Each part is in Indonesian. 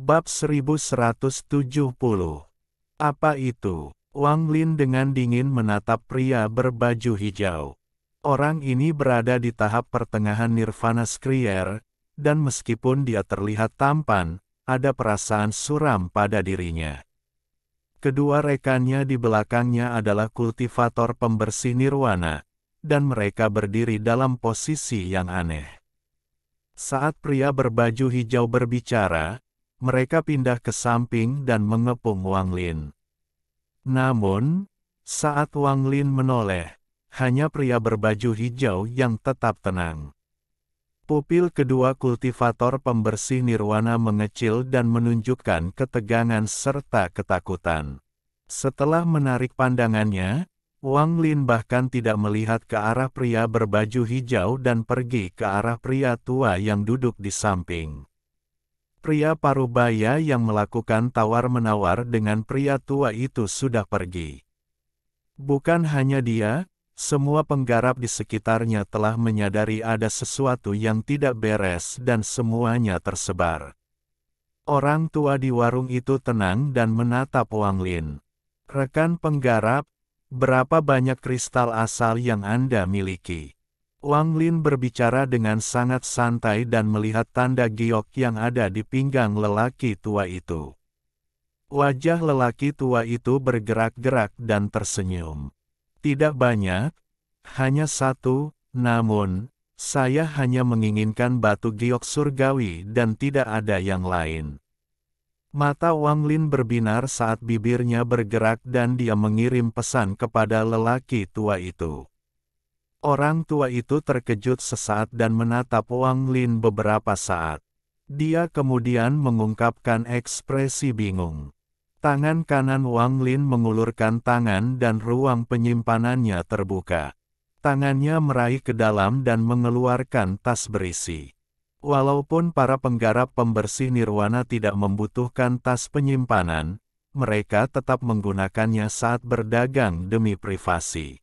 Bab 1170. Apa itu? Wang Lin dengan dingin menatap pria berbaju hijau. Orang ini berada di tahap pertengahan nirvana skrier, dan meskipun dia terlihat tampan, ada perasaan suram pada dirinya. Kedua rekannya di belakangnya adalah kultivator pembersih nirwana, dan mereka berdiri dalam posisi yang aneh. Saat pria berbaju hijau berbicara, mereka pindah ke samping dan mengepung Wang Lin. Namun, saat Wang Lin menoleh, hanya pria berbaju hijau yang tetap tenang. Pupil kedua kultivator pembersih nirwana mengecil dan menunjukkan ketegangan serta ketakutan. Setelah menarik pandangannya, Wang Lin bahkan tidak melihat ke arah pria berbaju hijau dan pergi ke arah pria tua yang duduk di samping. Pria parubaya yang melakukan tawar-menawar dengan pria tua itu sudah pergi. Bukan hanya dia, semua penggarap di sekitarnya telah menyadari ada sesuatu yang tidak beres dan semuanya tersebar. Orang tua di warung itu tenang dan menatap Wang Lin. Rekan penggarap, berapa banyak kristal asal yang Anda miliki? Wang Lin berbicara dengan sangat santai dan melihat tanda giok yang ada di pinggang lelaki tua itu. Wajah lelaki tua itu bergerak-gerak dan tersenyum. Tidak banyak, hanya satu, namun, saya hanya menginginkan batu giok surgawi dan tidak ada yang lain. Mata Wang Lin berbinar saat bibirnya bergerak dan dia mengirim pesan kepada lelaki tua itu. Orang tua itu terkejut sesaat dan menatap Wang Lin beberapa saat. Dia kemudian mengungkapkan ekspresi bingung. Tangan kanan Wang Lin mengulurkan tangan dan ruang penyimpanannya terbuka. Tangannya meraih ke dalam dan mengeluarkan tas berisi. Walaupun para penggarap pembersih nirwana tidak membutuhkan tas penyimpanan, mereka tetap menggunakannya saat berdagang demi privasi.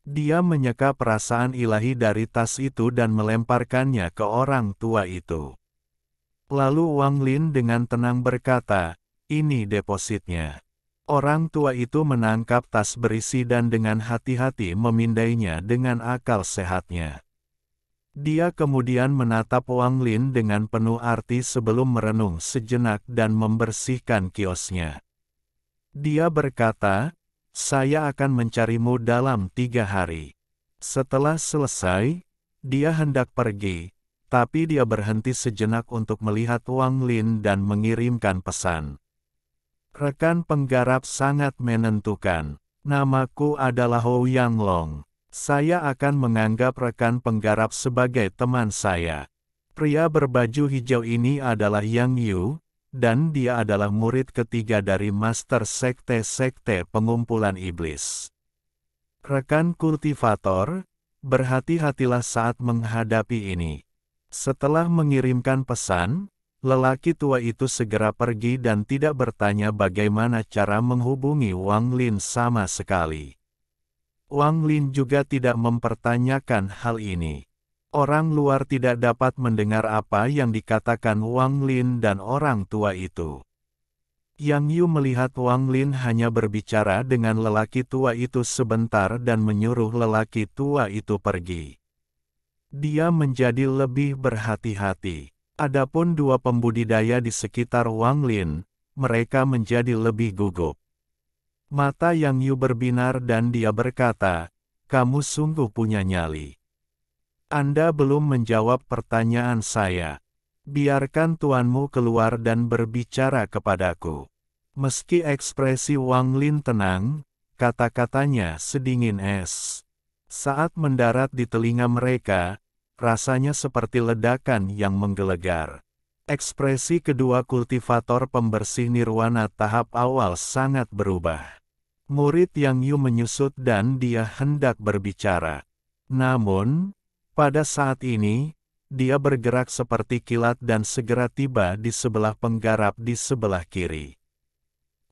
Dia menyeka perasaan ilahi dari tas itu dan melemparkannya ke orang tua itu. Lalu Wang Lin dengan tenang berkata, "Ini depositnya." Orang tua itu menangkap tas berisi dan dengan hati-hati memindainya dengan akal sehatnya. Dia kemudian menatap Wang Lin dengan penuh arti sebelum merenung sejenak dan membersihkan kiosnya. Dia berkata, "Saya akan mencarimu dalam 3 hari. Setelah selesai, dia hendak pergi, tapi dia berhenti sejenak untuk melihat Wang Lin dan mengirimkan pesan. Rekan penggarap sangat menentukan. Namaku adalah Hou Yang Long. Saya akan menganggap rekan penggarap sebagai teman saya. Pria berbaju hijau ini adalah Yang Yu, dan dia adalah murid ketiga dari Master Sekte-Sekte Pengumpulan Iblis. Rekan kultivator, berhati-hatilah saat menghadapi ini." Setelah mengirimkan pesan, lelaki tua itu segera pergi dan tidak bertanya bagaimana cara menghubungi Wang Lin sama sekali. Wang Lin juga tidak mempertanyakan hal ini. Orang luar tidak dapat mendengar apa yang dikatakan Wang Lin dan orang tua itu. Yang Yu melihat Wang Lin hanya berbicara dengan lelaki tua itu sebentar dan menyuruh lelaki tua itu pergi. Dia menjadi lebih berhati-hati. Adapun dua pembudidaya di sekitar Wang Lin, mereka menjadi lebih gugup. Mata Yang Yu berbinar dan dia berkata, "Kamu sungguh punya nyali. Anda belum menjawab pertanyaan saya. Biarkan tuanmu keluar dan berbicara kepadaku." Meski ekspresi Wang Lin tenang, kata-katanya sedingin es. Saat mendarat di telinga mereka, rasanya seperti ledakan yang menggelegar. Ekspresi kedua kultivator pembersih nirwana tahap awal sangat berubah. Murid Yang Yu menyusut dan dia hendak berbicara. Namun, pada saat ini, dia bergerak seperti kilat dan segera tiba di sebelah penggarap di sebelah kiri.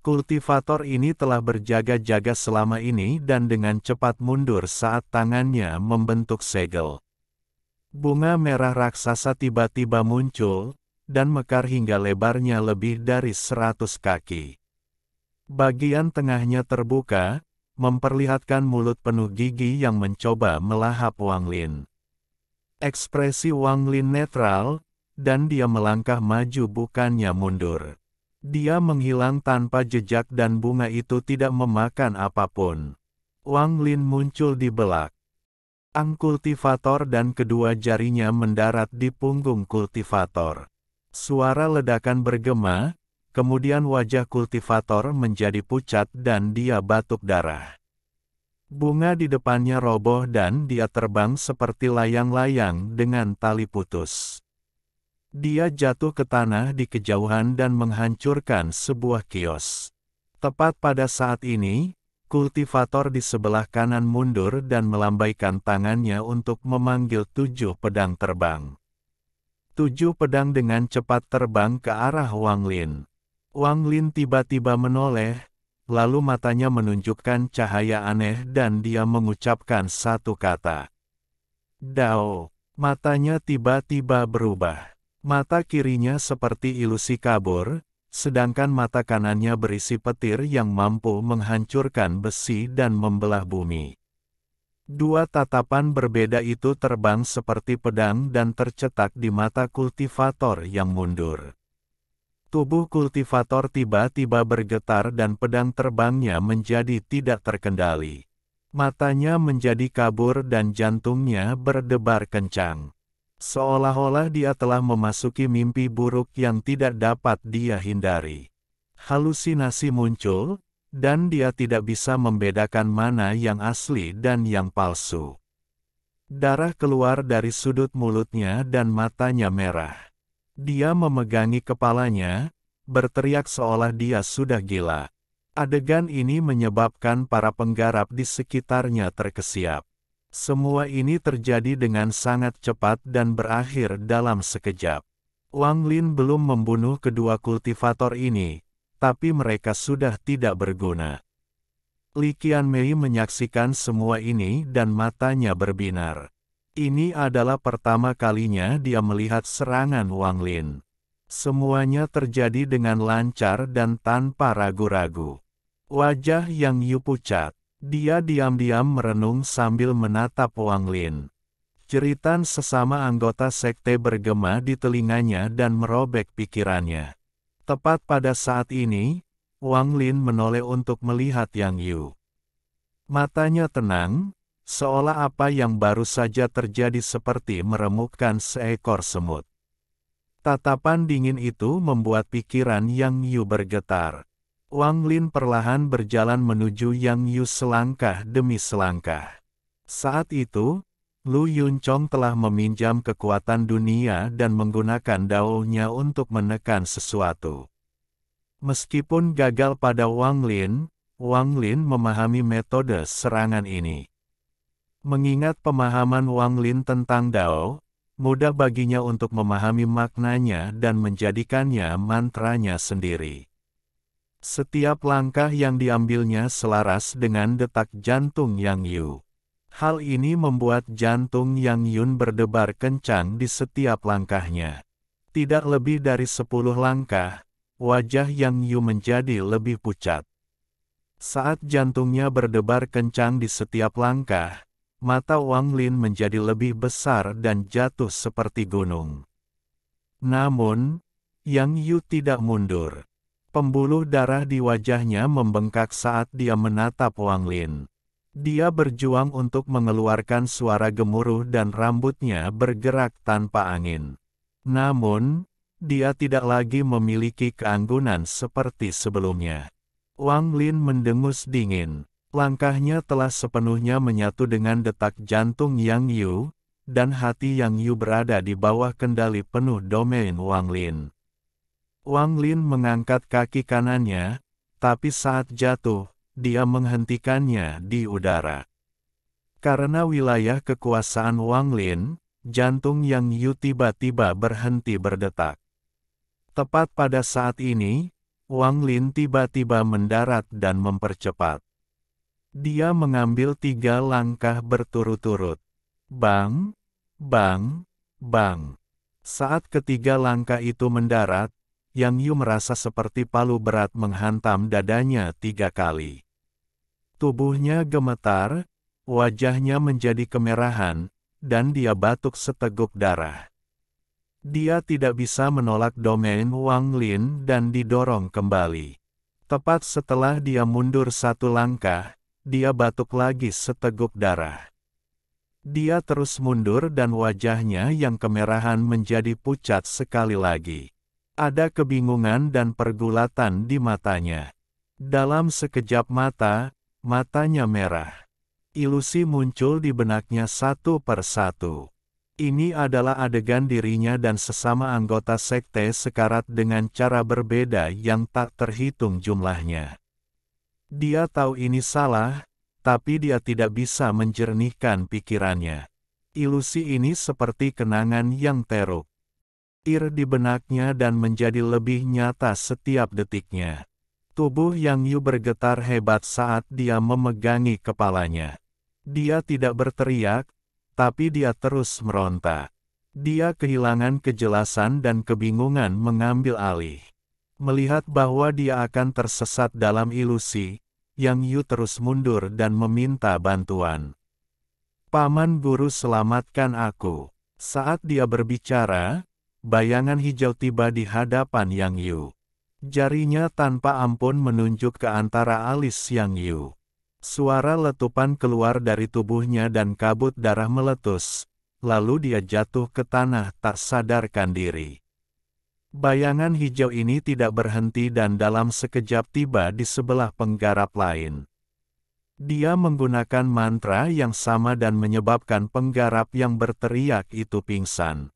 Kultivator ini telah berjaga-jaga selama ini dan dengan cepat mundur saat tangannya membentuk segel. Bunga merah raksasa tiba-tiba muncul, dan mekar hingga lebarnya lebih dari 100 kaki. Bagian tengahnya terbuka, memperlihatkan mulut penuh gigi yang mencoba melahap Wang Lin. Ekspresi Wang Lin netral, dan dia melangkah maju bukannya mundur. Dia menghilang tanpa jejak dan bunga itu tidak memakan apapun. Wang Lin muncul di belak kultivator dan kedua jarinya mendarat di punggung kultivator. Suara ledakan bergema, kemudian wajah kultivator menjadi pucat dan dia batuk darah. Bunga di depannya roboh dan dia terbang seperti layang-layang dengan tali putus. Dia jatuh ke tanah di kejauhan dan menghancurkan sebuah kios. Tepat pada saat ini, kultivator di sebelah kanan mundur dan melambaikan tangannya untuk memanggil 7 pedang terbang. 7 pedang dengan cepat terbang ke arah Wang Lin. Wang Lin tiba-tiba menoleh, lalu matanya menunjukkan cahaya aneh dan dia mengucapkan satu kata. Dao. Matanya tiba-tiba berubah. Mata kirinya seperti ilusi kabur, sedangkan mata kanannya berisi petir yang mampu menghancurkan besi dan membelah bumi. Dua tatapan berbeda itu terbang seperti pedang dan tercetak di mata kultivator yang mundur. Tubuh kultivator tiba-tiba bergetar dan pedang terbangnya menjadi tidak terkendali. Matanya menjadi kabur dan jantungnya berdebar kencang. Seolah-olah dia telah memasuki mimpi buruk yang tidak dapat dia hindari. Halusinasi muncul, dan dia tidak bisa membedakan mana yang asli dan yang palsu. Darah keluar dari sudut mulutnya dan matanya merah. Dia memegangi kepalanya, berteriak seolah dia sudah gila. Adegan ini menyebabkan para penggarap di sekitarnya terkesiap. Semua ini terjadi dengan sangat cepat dan berakhir dalam sekejap. Wang Lin belum membunuh kedua kultivator ini, tapi mereka sudah tidak berguna. Li Qianmei menyaksikan semua ini dan matanya berbinar. Ini adalah pertama kalinya dia melihat serangan Wang Lin. Semuanya terjadi dengan lancar dan tanpa ragu-ragu. Wajah Yang Yu pucat. Dia diam-diam merenung sambil menatap Wang Lin. Jeritan sesama anggota sekte bergema di telinganya dan merobek pikirannya. Tepat pada saat ini, Wang Lin menoleh untuk melihat Yang Yu. Matanya tenang, seolah apa yang baru saja terjadi seperti meremukkan seekor semut. Tatapan dingin itu membuat pikiran Yang Yu bergetar. Wang Lin perlahan berjalan menuju Yang Yu selangkah demi selangkah. Saat itu, Lu Yunchong telah meminjam kekuatan dunia dan menggunakan daonya untuk menekan sesuatu. Meskipun gagal pada Wang Lin memahami metode serangan ini. Mengingat pemahaman Wang Lin tentang dao, mudah baginya untuk memahami maknanya dan menjadikannya mantranya sendiri. Setiap langkah yang diambilnya selaras dengan detak jantung Yang Yu. Hal ini membuat jantung Yang Yun berdebar kencang di setiap langkahnya. Tidak lebih dari 10 langkah, wajah Yang Yu menjadi lebih pucat. Saat jantungnya berdebar kencang di setiap langkah, mata Wang Lin menjadi lebih besar dan jatuh seperti gunung. Namun, Yang Yu tidak mundur. Pembuluh darah di wajahnya membengkak saat dia menatap Wang Lin. Dia berjuang untuk mengeluarkan suara gemuruh dan rambutnya bergerak tanpa angin. Namun, dia tidak lagi memiliki keanggunan seperti sebelumnya. Wang Lin mendengus dingin. Langkahnya telah sepenuhnya menyatu dengan detak jantung Yang Yu, dan hati Yang Yu berada di bawah kendali penuh domain Wang Lin. Wang Lin mengangkat kaki kanannya, tapi saat jatuh, dia menghentikannya di udara. Karena wilayah kekuasaan Wang Lin, jantung Yang Yu tiba-tiba berhenti berdetak. Tepat pada saat ini, Wang Lin tiba-tiba mendarat dan mempercepat. Dia mengambil 3 langkah berturut-turut. Bang, bang, bang. Saat ketiga langkah itu mendarat, Yang Yu merasa seperti palu berat menghantam dadanya 3 kali. Tubuhnya gemetar, wajahnya menjadi kemerahan, dan dia batuk seteguk darah. Dia tidak bisa menolak domain Wang Lin dan didorong kembali. Tepat setelah dia mundur 1 langkah, dia batuk lagi seteguk darah. Dia terus mundur dan wajahnya yang kemerahan menjadi pucat sekali lagi. Ada kebingungan dan pergulatan di matanya. Dalam sekejap mata, matanya merah. Ilusi muncul di benaknya satu persatu. Ini adalah adegan dirinya dan sesama anggota sekte sekarat dengan cara berbeda yang tak terhitung jumlahnya. Dia tahu ini salah, tapi dia tidak bisa menjernihkan pikirannya. Ilusi ini seperti kenangan yang teruk. Di benaknya dan menjadi lebih nyata setiap detiknya. Tubuh Yang Yu bergetar hebat saat dia memegangi kepalanya. Dia tidak berteriak, tapi dia terus meronta. Dia kehilangan kejelasan dan kebingungan mengambil alih. Melihat bahwa dia akan tersesat dalam ilusi, Yang Yu terus mundur dan meminta bantuan. Paman Guru, selamatkan aku. Saat dia berbicara, bayangan hijau tiba di hadapan Yang Yu. Jarinya tanpa ampun menunjuk ke antara alis Yang Yu. Suara letupan keluar dari tubuhnya dan kabut darah meletus, lalu dia jatuh ke tanah tak sadarkan diri. Bayangan hijau ini tidak berhenti dan dalam sekejap tiba di sebelah penggarap lain. Dia menggunakan mantra yang sama dan menyebabkan penggarap yang berteriak itu pingsan.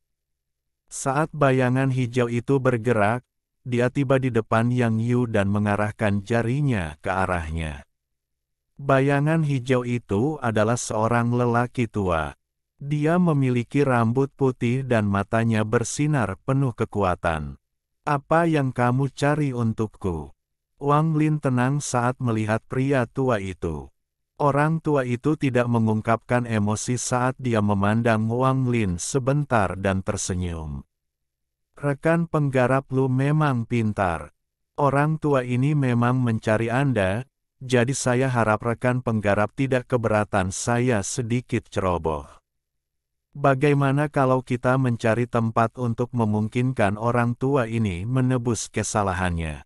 Saat bayangan hijau itu bergerak, dia tiba di depan Yang Yu dan mengarahkan jarinya ke arahnya. Bayangan hijau itu adalah seorang lelaki tua. Dia memiliki rambut putih dan matanya bersinar penuh kekuatan. Apa yang kamu cari untukku? Wang Lin tenang saat melihat pria tua itu. Orang tua itu tidak mengungkapkan emosi saat dia memandang Wang Lin sebentar dan tersenyum. Rekan penggarap Lu memang pintar. Orang tua ini memang mencari Anda. Jadi saya harap rekan penggarap tidak keberatan saya sedikit ceroboh. Bagaimana kalau kita mencari tempat untuk memungkinkan orang tua ini menebus kesalahannya?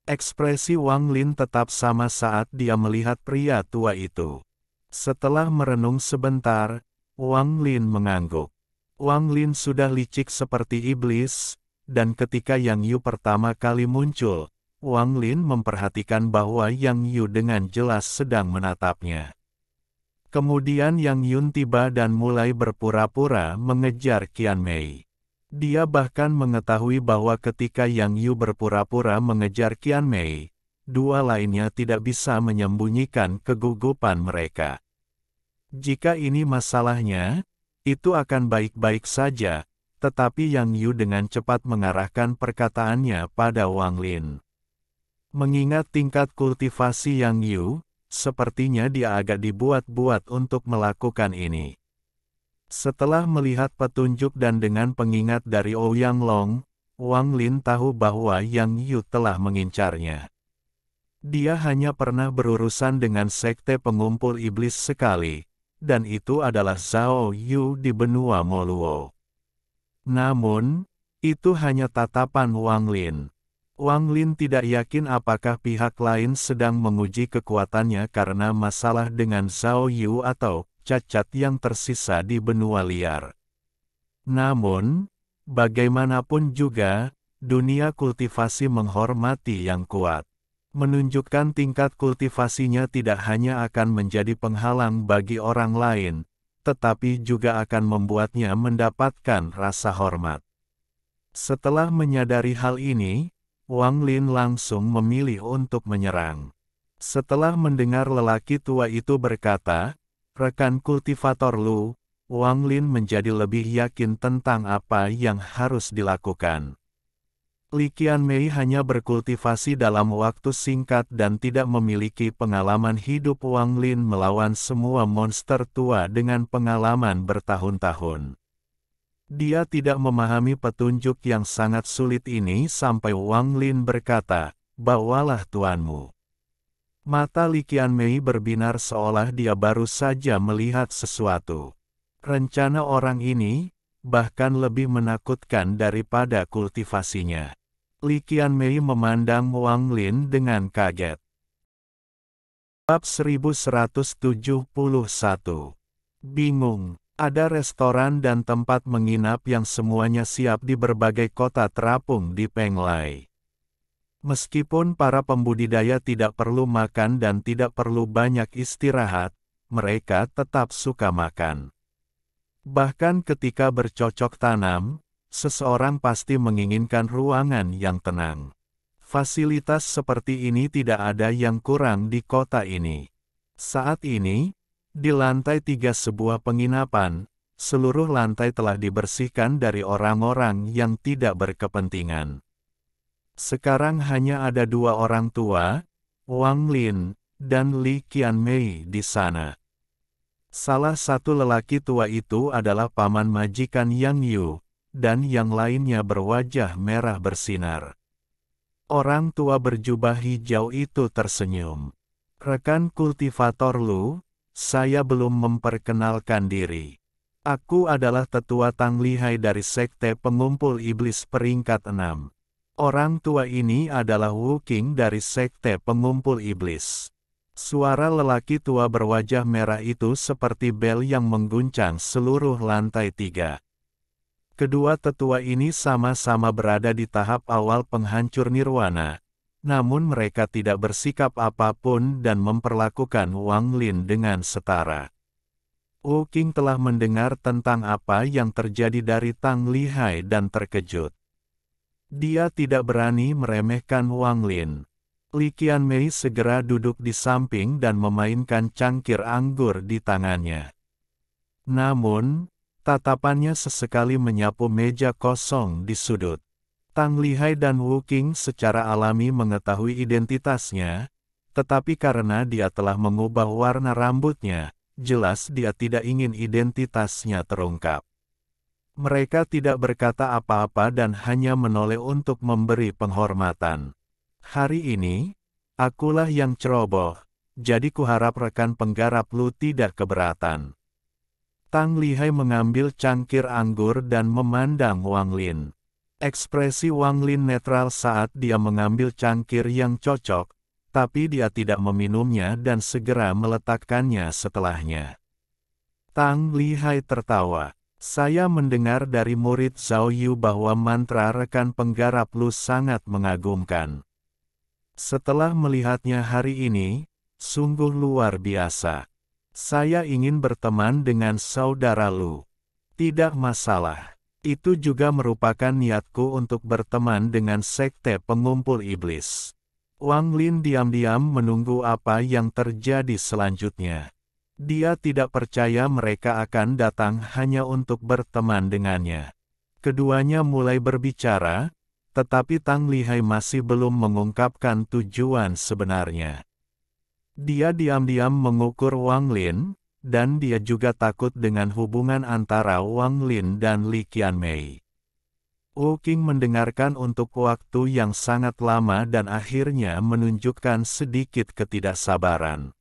Ekspresi Wang Lin tetap sama saat dia melihat pria tua itu. Setelah merenung sebentar, Wang Lin mengangguk. Wang Lin sudah licik seperti iblis, dan ketika Yang Yu pertama kali muncul, Wang Lin memperhatikan bahwa Yang Yu dengan jelas sedang menatapnya. Kemudian Yang Yun tiba dan mulai berpura-pura mengejar Qian Mei. Dia bahkan mengetahui bahwa ketika Yang Yu berpura-pura mengejar Qian Mei, dua lainnya tidak bisa menyembunyikan kegugupan mereka. Jika ini masalahnya, itu akan baik-baik saja, tetapi Yang Yu dengan cepat mengarahkan perkataannya pada Wang Lin. Mengingat tingkat kultivasi Yang Yu, sepertinya dia agak dibuat-buat untuk melakukan ini. Setelah melihat petunjuk dan dengan pengingat dari Ouyang Long, Wang Lin tahu bahwa Yang Yu telah mengincarnya. Dia hanya pernah berurusan dengan sekte pengumpul iblis sekali, dan itu adalah Zhao Yu di benua Moluo. Namun, itu hanya tatapan Wang Lin. Wang Lin tidak yakin apakah pihak lain sedang menguji kekuatannya karena masalah dengan Zhao Yu atau cacat yang tersisa di benua liar. Namun, bagaimanapun juga, dunia kultivasi menghormati yang kuat. Menunjukkan tingkat kultivasinya tidak hanya akan menjadi penghalang bagi orang lain, tetapi juga akan membuatnya mendapatkan rasa hormat. Setelah menyadari hal ini, Wang Lin langsung memilih untuk menyerang. Setelah mendengar lelaki tua itu berkata, "Rekan kultivator Lu," Wang Lin menjadi lebih yakin tentang apa yang harus dilakukan. Li Qianmei hanya berkultivasi dalam waktu singkat dan tidak memiliki pengalaman hidup. Wang Lin melawan semua monster tua dengan pengalaman bertahun-tahun. Dia tidak memahami petunjuk yang sangat sulit ini sampai Wang Lin berkata, "Bawalah tuanmu." Mata Li Qianmei berbinar seolah dia baru saja melihat sesuatu. Rencana orang ini, bahkan lebih menakutkan daripada kultivasinya. Li Qianmei memandang Wang Lin dengan kaget. Bab 1171. Bingung. Ada restoran dan tempat menginap yang semuanya siap di berbagai kota terapung di Penglai. Meskipun para pembudidaya tidak perlu makan dan tidak perlu banyak istirahat, mereka tetap suka makan. Bahkan ketika bercocok tanam, seseorang pasti menginginkan ruangan yang tenang. Fasilitas seperti ini tidak ada yang kurang di kota ini. Saat ini, di lantai 3 sebuah penginapan, seluruh lantai telah dibersihkan dari orang-orang yang tidak berkepentingan. Sekarang hanya ada 2 orang tua, Wang Lin, dan Li Qianmei di sana. Salah satu lelaki tua itu adalah paman majikan Yang Yu, dan yang lainnya berwajah merah bersinar. Orang tua berjubah hijau itu tersenyum. "Rekan kultivator Lu, saya belum memperkenalkan diri. Aku adalah tetua Tang Lihai dari Sekte Pengumpul Iblis peringkat 6. Orang tua ini adalah Wu Qing dari Sekte Pengumpul Iblis." Suara lelaki tua berwajah merah itu seperti bel yang mengguncang seluruh lantai 3. Kedua tetua ini sama-sama berada di tahap awal penghancur nirwana, namun mereka tidak bersikap apapun dan memperlakukan Wang Lin dengan setara. Wu Qing telah mendengar tentang apa yang terjadi dari Tang Lihai dan terkejut. Dia tidak berani meremehkan Wang Lin. Li Qianmei segera duduk di samping dan memainkan cangkir anggur di tangannya. Namun, tatapannya sesekali menyapu meja kosong di sudut. Tang Lihai dan Wu Qing secara alami mengetahui identitasnya, tetapi karena dia telah mengubah warna rambutnya, jelas dia tidak ingin identitasnya terungkap. Mereka tidak berkata apa-apa dan hanya menoleh untuk memberi penghormatan. "Hari ini, akulah yang ceroboh, jadi kuharap rekan penggarap Lu tidak keberatan." Tang Lihai mengambil cangkir anggur dan memandang Wang Lin. Ekspresi Wang Lin netral saat dia mengambil cangkir yang cocok, tapi dia tidak meminumnya dan segera meletakkannya setelahnya. Tang Lihai tertawa. "Saya mendengar dari murid Zhao Yu bahwa mantra rekan penggarap Lu sangat mengagumkan. Setelah melihatnya hari ini, sungguh luar biasa. Saya ingin berteman dengan saudara Lu." "Tidak masalah. Itu juga merupakan niatku untuk berteman dengan Sekte Pengumpul Iblis." Wang Lin diam-diam menunggu apa yang terjadi selanjutnya. Dia tidak percaya mereka akan datang hanya untuk berteman dengannya. Keduanya mulai berbicara, tetapi Tang Lihai masih belum mengungkapkan tujuan sebenarnya. Dia diam-diam mengukur Wang Lin, dan dia juga takut dengan hubungan antara Wang Lin dan Li Qianmei. Wu Qing mendengarkan untuk waktu yang sangat lama dan akhirnya menunjukkan sedikit ketidaksabaran.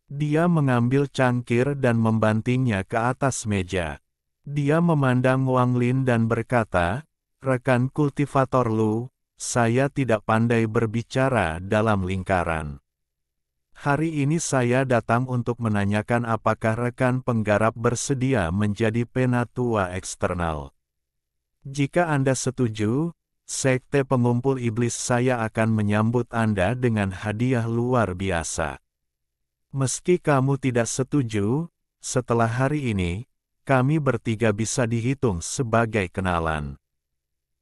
Dia mengambil cangkir dan membantingnya ke atas meja. Dia memandang Wang Lin dan berkata, "Rekan kultivator Lu, saya tidak pandai berbicara dalam lingkaran. Hari ini saya datang untuk menanyakan apakah rekan penggarap bersedia menjadi penatua eksternal. Jika Anda setuju, Sekte Pengumpul Iblis saya akan menyambut Anda dengan hadiah luar biasa. Meski kamu tidak setuju, setelah hari ini, kami bertiga bisa dihitung sebagai kenalan.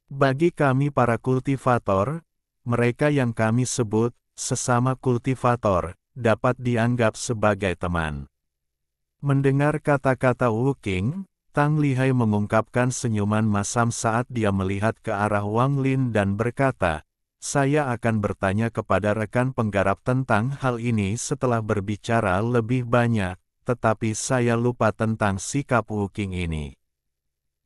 Bagi kami para kultivator, mereka yang kami sebut sesama kultivator, dapat dianggap sebagai teman." Mendengar kata-kata Wu Qing, Tang Lihai mengungkapkan senyuman masam saat dia melihat ke arah Wang Lin dan berkata, "Saya akan bertanya kepada rekan penggarap tentang hal ini setelah berbicara lebih banyak, tetapi saya lupa tentang sikap Wu Qing ini."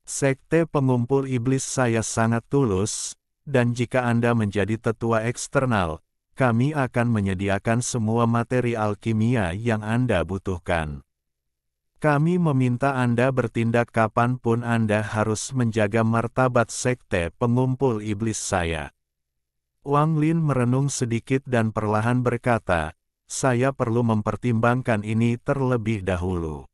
Sekte pengumpul iblis saya sangat tulus, dan jika Anda menjadi tetua eksternal, kami akan menyediakan semua materi alkimia yang Anda butuhkan. Kami meminta Anda bertindak kapanpun Anda harus menjaga martabat sekte pengumpul iblis saya. Wang Lin merenung sedikit dan perlahan berkata, saya perlu mempertimbangkan ini terlebih dahulu.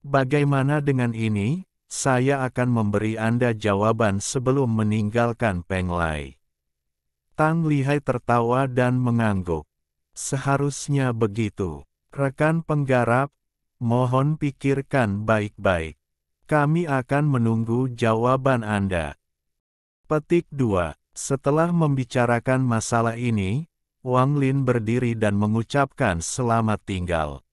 Bagaimana dengan ini? Saya akan memberi Anda jawaban sebelum meninggalkan Penglai. Tang Lihai tertawa dan mengangguk. Seharusnya begitu. Rekan penggarap, mohon pikirkan baik-baik. Kami akan menunggu jawaban Anda. Petik 2. Setelah membicarakan masalah ini, Wang Lin berdiri dan mengucapkan selamat tinggal.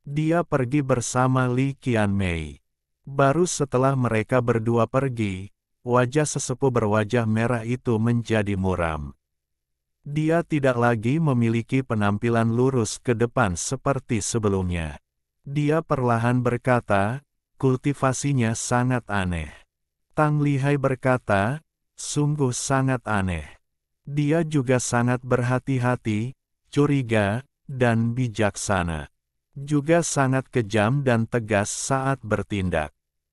Dia pergi bersama Li Qianmei. Baru setelah mereka berdua pergi, wajah sesepuh berwajah merah itu menjadi muram. Dia tidak lagi memiliki penampilan lurus ke depan seperti sebelumnya. Dia perlahan berkata, kultivasinya sangat aneh. Tang Lihai berkata, sungguh sangat aneh. Dia juga sangat berhati-hati, curiga, dan bijaksana. Juga sangat kejam dan tegas saat bertindak.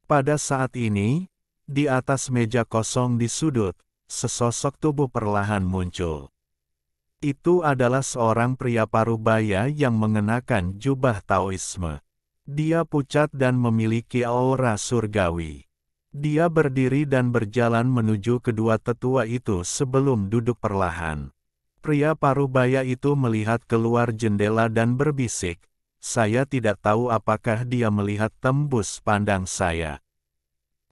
Pada saat ini, di atas meja kosong di sudut, sesosok tubuh perlahan muncul. Itu adalah seorang pria parubaya yang mengenakan jubah Taoisme. Dia pucat dan memiliki aura surgawi. Dia berdiri dan berjalan menuju kedua tetua itu sebelum duduk perlahan. Pria parubaya itu melihat keluar jendela dan berbisik, saya tidak tahu apakah dia melihat tembus pandang saya.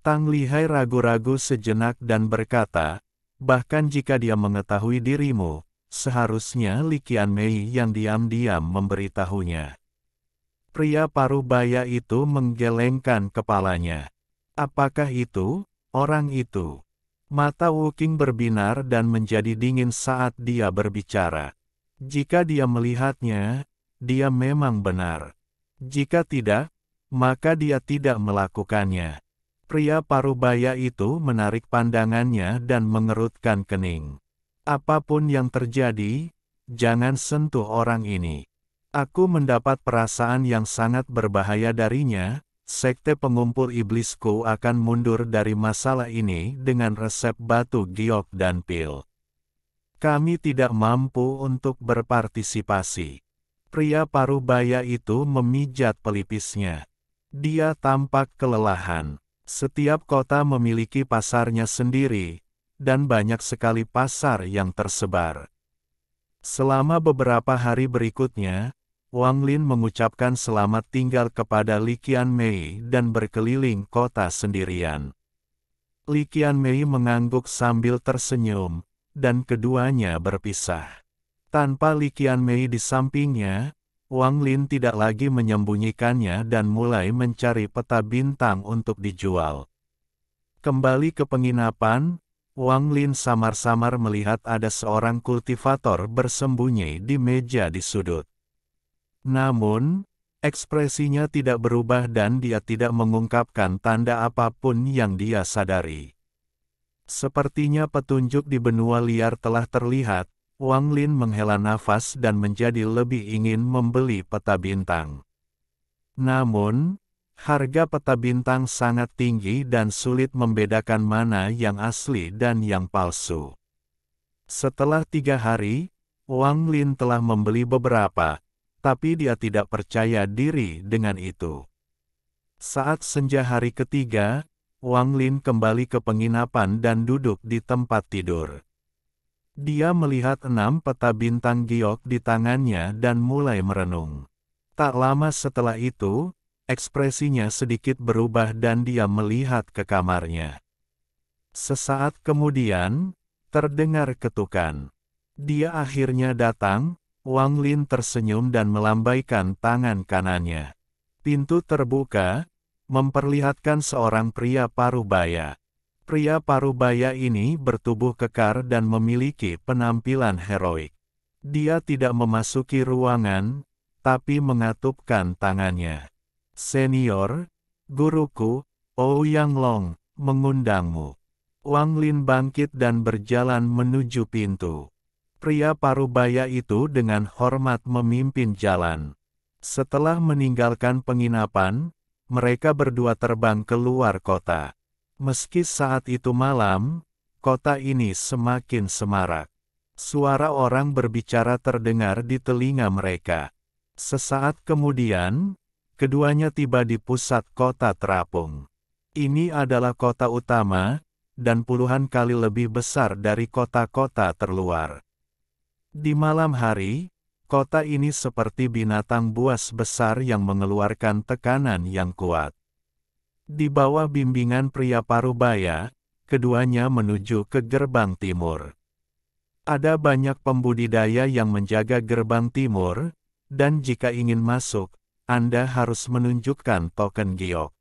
Tang Lihai ragu-ragu sejenak dan berkata, bahkan jika dia mengetahui dirimu, seharusnya Li Qianmei yang diam-diam memberitahunya. Pria parubaya itu menggelengkan kepalanya. Apakah itu, orang itu? Mata Wu Qing berbinar dan menjadi dingin saat dia berbicara. Jika dia melihatnya, dia memang benar. Jika tidak, maka dia tidak melakukannya. Pria parubaya itu menarik pandangannya dan mengerutkan kening. Apapun yang terjadi, jangan sentuh orang ini. Aku mendapat perasaan yang sangat berbahaya darinya. Sekte pengumpul iblisku akan mundur dari masalah ini dengan resep batu giok dan pil. Kami tidak mampu untuk berpartisipasi. Pria parubaya itu memijat pelipisnya. Dia tampak kelelahan. Setiap kota memiliki pasarnya sendiri, dan banyak sekali pasar yang tersebar. Selama beberapa hari berikutnya, Wang Lin mengucapkan selamat tinggal kepada Li Qianmei dan berkeliling kota sendirian. Li Qianmei mengangguk sambil tersenyum, dan keduanya berpisah. Tanpa Li Qianmei di sampingnya, Wang Lin tidak lagi menyembunyikannya dan mulai mencari peta bintang untuk dijual. Kembali ke penginapan, Wang Lin samar-samar melihat ada seorang kultivator bersembunyi di meja di sudut. Namun, ekspresinya tidak berubah dan dia tidak mengungkapkan tanda apapun yang dia sadari. Sepertinya petunjuk di benua liar telah terlihat. Wang Lin menghela nafas dan menjadi lebih ingin membeli peta bintang. Namun, harga peta bintang sangat tinggi dan sulit membedakan mana yang asli dan yang palsu. Setelah 3 hari, Wang Lin telah membeli beberapa, tapi dia tidak percaya diri dengan itu. Saat senja hari ketiga, Wang Lin kembali ke penginapan dan duduk di tempat tidur. Dia melihat 6 peta bintang giok di tangannya dan mulai merenung. Tak lama setelah itu, ekspresinya sedikit berubah dan dia melihat ke kamarnya. Sesaat kemudian, terdengar ketukan. Dia akhirnya datang. Wang Lin tersenyum dan melambaikan tangan kanannya. Pintu terbuka, memperlihatkan seorang pria parubaya. Pria parubaya ini bertubuh kekar dan memiliki penampilan heroik. Dia tidak memasuki ruangan, tapi mengatupkan tangannya. Senior, guruku, Ouyang Long, mengundangmu. Wang Lin bangkit dan berjalan menuju pintu. Pria parubaya itu dengan hormat memimpin jalan. Setelah meninggalkan penginapan, mereka berdua terbang keluar kota. Meski saat itu malam, kota ini semakin semarak. Suara orang berbicara terdengar di telinga mereka. Sesaat kemudian, keduanya tiba di pusat kota terapung. Ini adalah kota utama, dan puluhan kali lebih besar dari kota-kota terluar. Di malam hari, kota ini seperti binatang buas besar yang mengeluarkan tekanan yang kuat. Di bawah bimbingan pria parubaya, keduanya menuju ke gerbang timur. Ada banyak pembudidaya yang menjaga gerbang timur, dan jika ingin masuk, Anda harus menunjukkan token giok.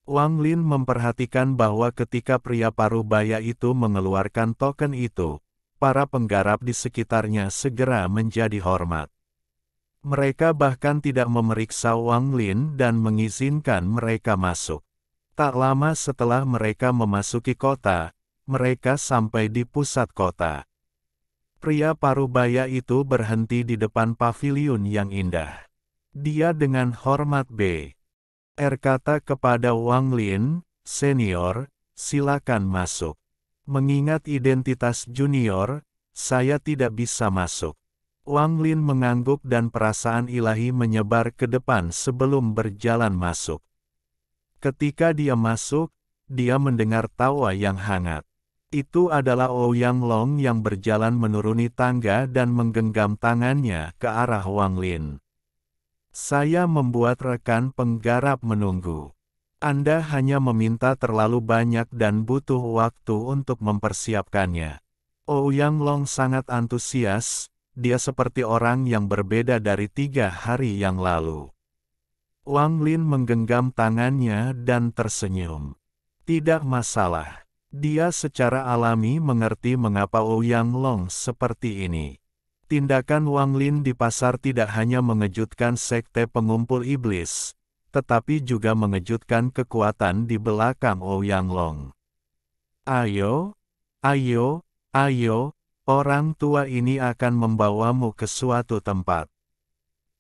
Wang Lin memperhatikan bahwa ketika pria parubaya itu mengeluarkan token itu, para penggarap di sekitarnya segera menjadi hormat. Mereka bahkan tidak memeriksa Wang Lin dan mengizinkan mereka masuk. Tak lama setelah mereka memasuki kota, mereka sampai di pusat kota. Pria parubaya itu berhenti di depan paviliun yang indah. Dia dengan hormat berkata kepada Wang Lin, "Senior, silakan masuk. Mengingat identitas junior, saya tidak bisa masuk." Wang Lin mengangguk dan perasaan ilahi menyebar ke depan sebelum berjalan masuk. Ketika dia masuk, dia mendengar tawa yang hangat. Itu adalah Ouyang Long yang berjalan menuruni tangga dan menggenggam tangannya ke arah Wang Lin. "Saya membuat rekan penggarap menunggu. Anda hanya meminta terlalu banyak dan butuh waktu untuk mempersiapkannya." Ouyang Long sangat antusias. Dia seperti orang yang berbeda dari 3 hari yang lalu. Wang Lin menggenggam tangannya dan tersenyum. Tidak masalah. Dia secara alami mengerti mengapa Ouyang Long seperti ini. Tindakan Wang Lin di pasar tidak hanya mengejutkan sekte pengumpul iblis, tetapi juga mengejutkan kekuatan di belakang Ouyang Long. "Ayo, ayo, ayo. Orang tua ini akan membawamu ke suatu tempat.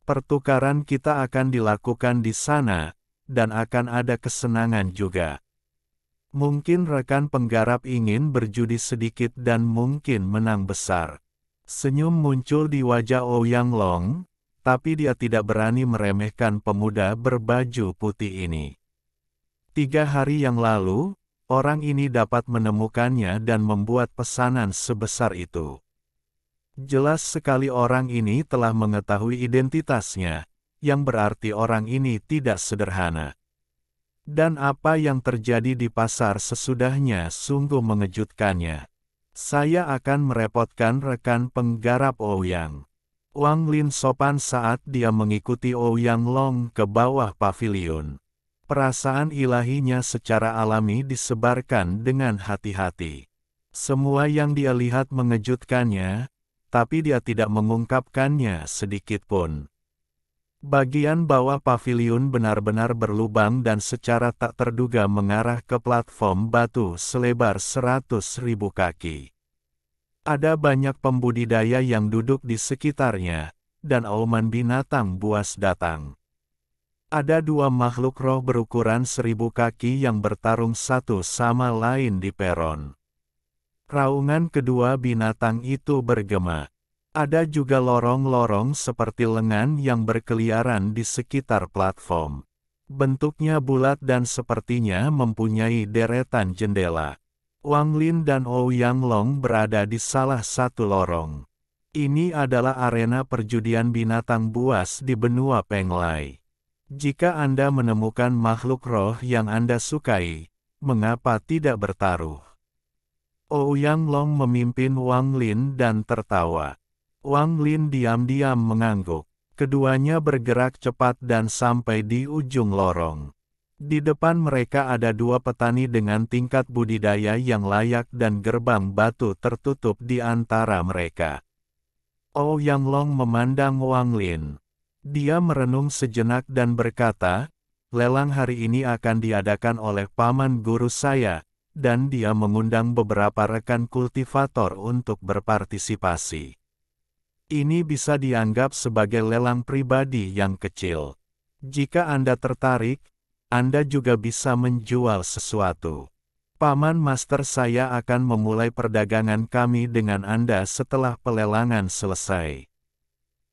Pertukaran kita akan dilakukan di sana, dan akan ada kesenangan juga. Mungkin rekan penggarap ingin berjudi sedikit dan mungkin menang besar." Senyum muncul di wajah Ouyang Long, tapi dia tidak berani meremehkan pemuda berbaju putih ini. 3 hari yang lalu, orang ini dapat menemukannya dan membuat pesanan sebesar itu. Jelas sekali orang ini telah mengetahui identitasnya, yang berarti orang ini tidak sederhana. Dan apa yang terjadi di pasar sesudahnya sungguh mengejutkannya. "Saya akan merepotkan rekan penggarap Ouyang." Wang Lin sopan saat dia mengikuti Ouyang Long ke bawah paviliun. Perasaan ilahinya secara alami disebarkan dengan hati-hati. Semua yang dia lihat mengejutkannya, tapi dia tidak mengungkapkannya sedikit pun. Bagian bawah paviliun benar-benar berlubang dan secara tak terduga mengarah ke platform batu selebar 100.000 kaki. Ada banyak pembudidaya yang duduk di sekitarnya, dan auman binatang buas datang. Ada 2 makhluk roh berukuran 1000 kaki yang bertarung satu sama lain di peron. Raungan kedua binatang itu bergema. Ada juga lorong-lorong seperti lengan yang berkeliaran di sekitar platform. Bentuknya bulat dan sepertinya mempunyai deretan jendela. Wang Lin dan Ouyang Long berada di salah satu lorong. Ini adalah arena perjudian binatang buas di benua Penglai. Jika Anda menemukan makhluk roh yang Anda sukai, mengapa tidak bertaruh? Ouyang Long memimpin Wang Lin dan tertawa. Wang Lin diam-diam mengangguk. Keduanya bergerak cepat dan sampai di ujung lorong. Di depan mereka ada 2 petani dengan tingkat budidaya yang layak dan gerbang batu tertutup di antara mereka. Ouyang Long memandang Wang Lin. Dia merenung sejenak dan berkata, lelang hari ini akan diadakan oleh paman guru saya, dan dia mengundang beberapa rekan kultivator untuk berpartisipasi. Ini bisa dianggap sebagai lelang pribadi yang kecil. Jika Anda tertarik, Anda juga bisa menjual sesuatu. Paman master saya akan memulai perdagangan kami dengan Anda setelah pelelangan selesai.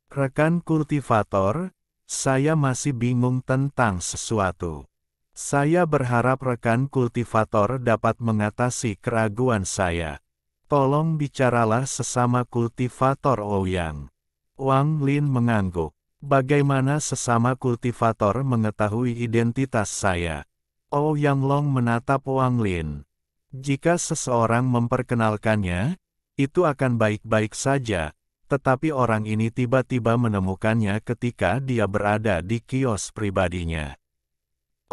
Rekan kultivator, saya masih bingung tentang sesuatu. Saya berharap rekan kultivator dapat mengatasi keraguan saya. Tolong bicaralah sesama kultivator Ouyang. Wang Lin mengangguk. Bagaimana sesama kultivator mengetahui identitas saya? Ouyang Long menatap Wang Lin. Jika seseorang memperkenalkannya, itu akan baik-baik saja, tetapi orang ini tiba-tiba menemukannya ketika dia berada di kios pribadinya.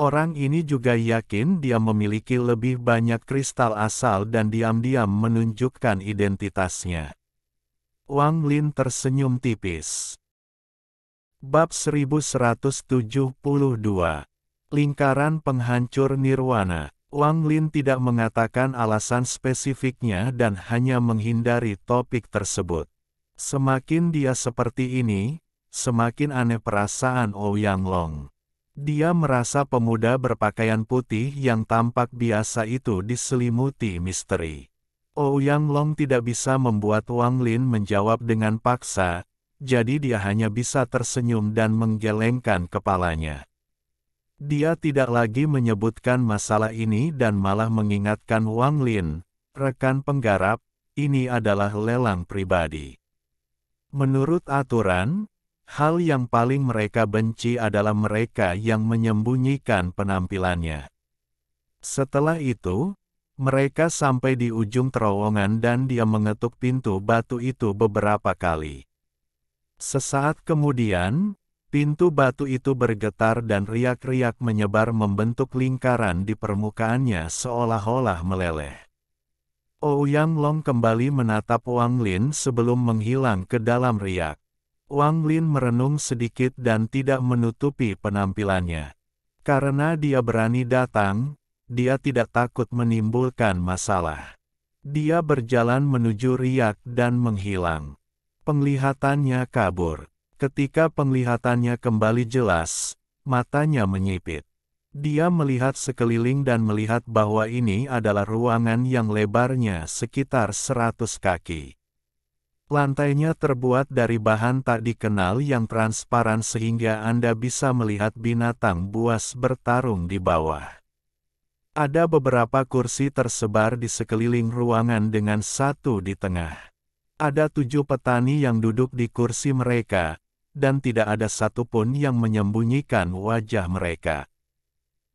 Orang ini juga yakin dia memiliki lebih banyak kristal asal dan diam-diam menunjukkan identitasnya. Wang Lin tersenyum tipis. Bab 1172. Lingkaran penghancur nirwana. Wang Lin tidak mengatakan alasan spesifiknya dan hanya menghindari topik tersebut. Semakin dia seperti ini, semakin aneh perasaan Ouyang Long. Dia merasa pemuda berpakaian putih yang tampak biasa itu diselimuti misteri. Ouyang Long tidak bisa membuat Wang Lin menjawab dengan paksa, jadi dia hanya bisa tersenyum dan menggelengkan kepalanya. Dia tidak lagi menyebutkan masalah ini dan malah mengingatkan Wang Lin, rekan penggarap, ini adalah lelang pribadi. Menurut aturan, hal yang paling mereka benci adalah mereka yang menyembunyikan penampilannya. Setelah itu, mereka sampai di ujung terowongan dan dia mengetuk pintu batu itu beberapa kali. Sesaat kemudian, pintu batu itu bergetar dan riak-riak menyebar membentuk lingkaran di permukaannya seolah-olah meleleh. Ouyang Long kembali menatap Wang Lin sebelum menghilang ke dalam riak. Wang Lin merenung sedikit dan tidak menutupi penampilannya. Karena dia berani datang, dia tidak takut menimbulkan masalah. Dia berjalan menuju riak dan menghilang. Penglihatannya kabur. Ketika penglihatannya kembali jelas, matanya menyipit. Dia melihat sekeliling dan melihat bahwa ini adalah ruangan yang lebarnya sekitar 100 kaki. Lantainya terbuat dari bahan tak dikenal yang transparan sehingga Anda bisa melihat binatang buas bertarung di bawah. Ada beberapa kursi tersebar di sekeliling ruangan dengan satu di tengah. Ada 7 petani yang duduk di kursi mereka, dan tidak ada satupun yang menyembunyikan wajah mereka.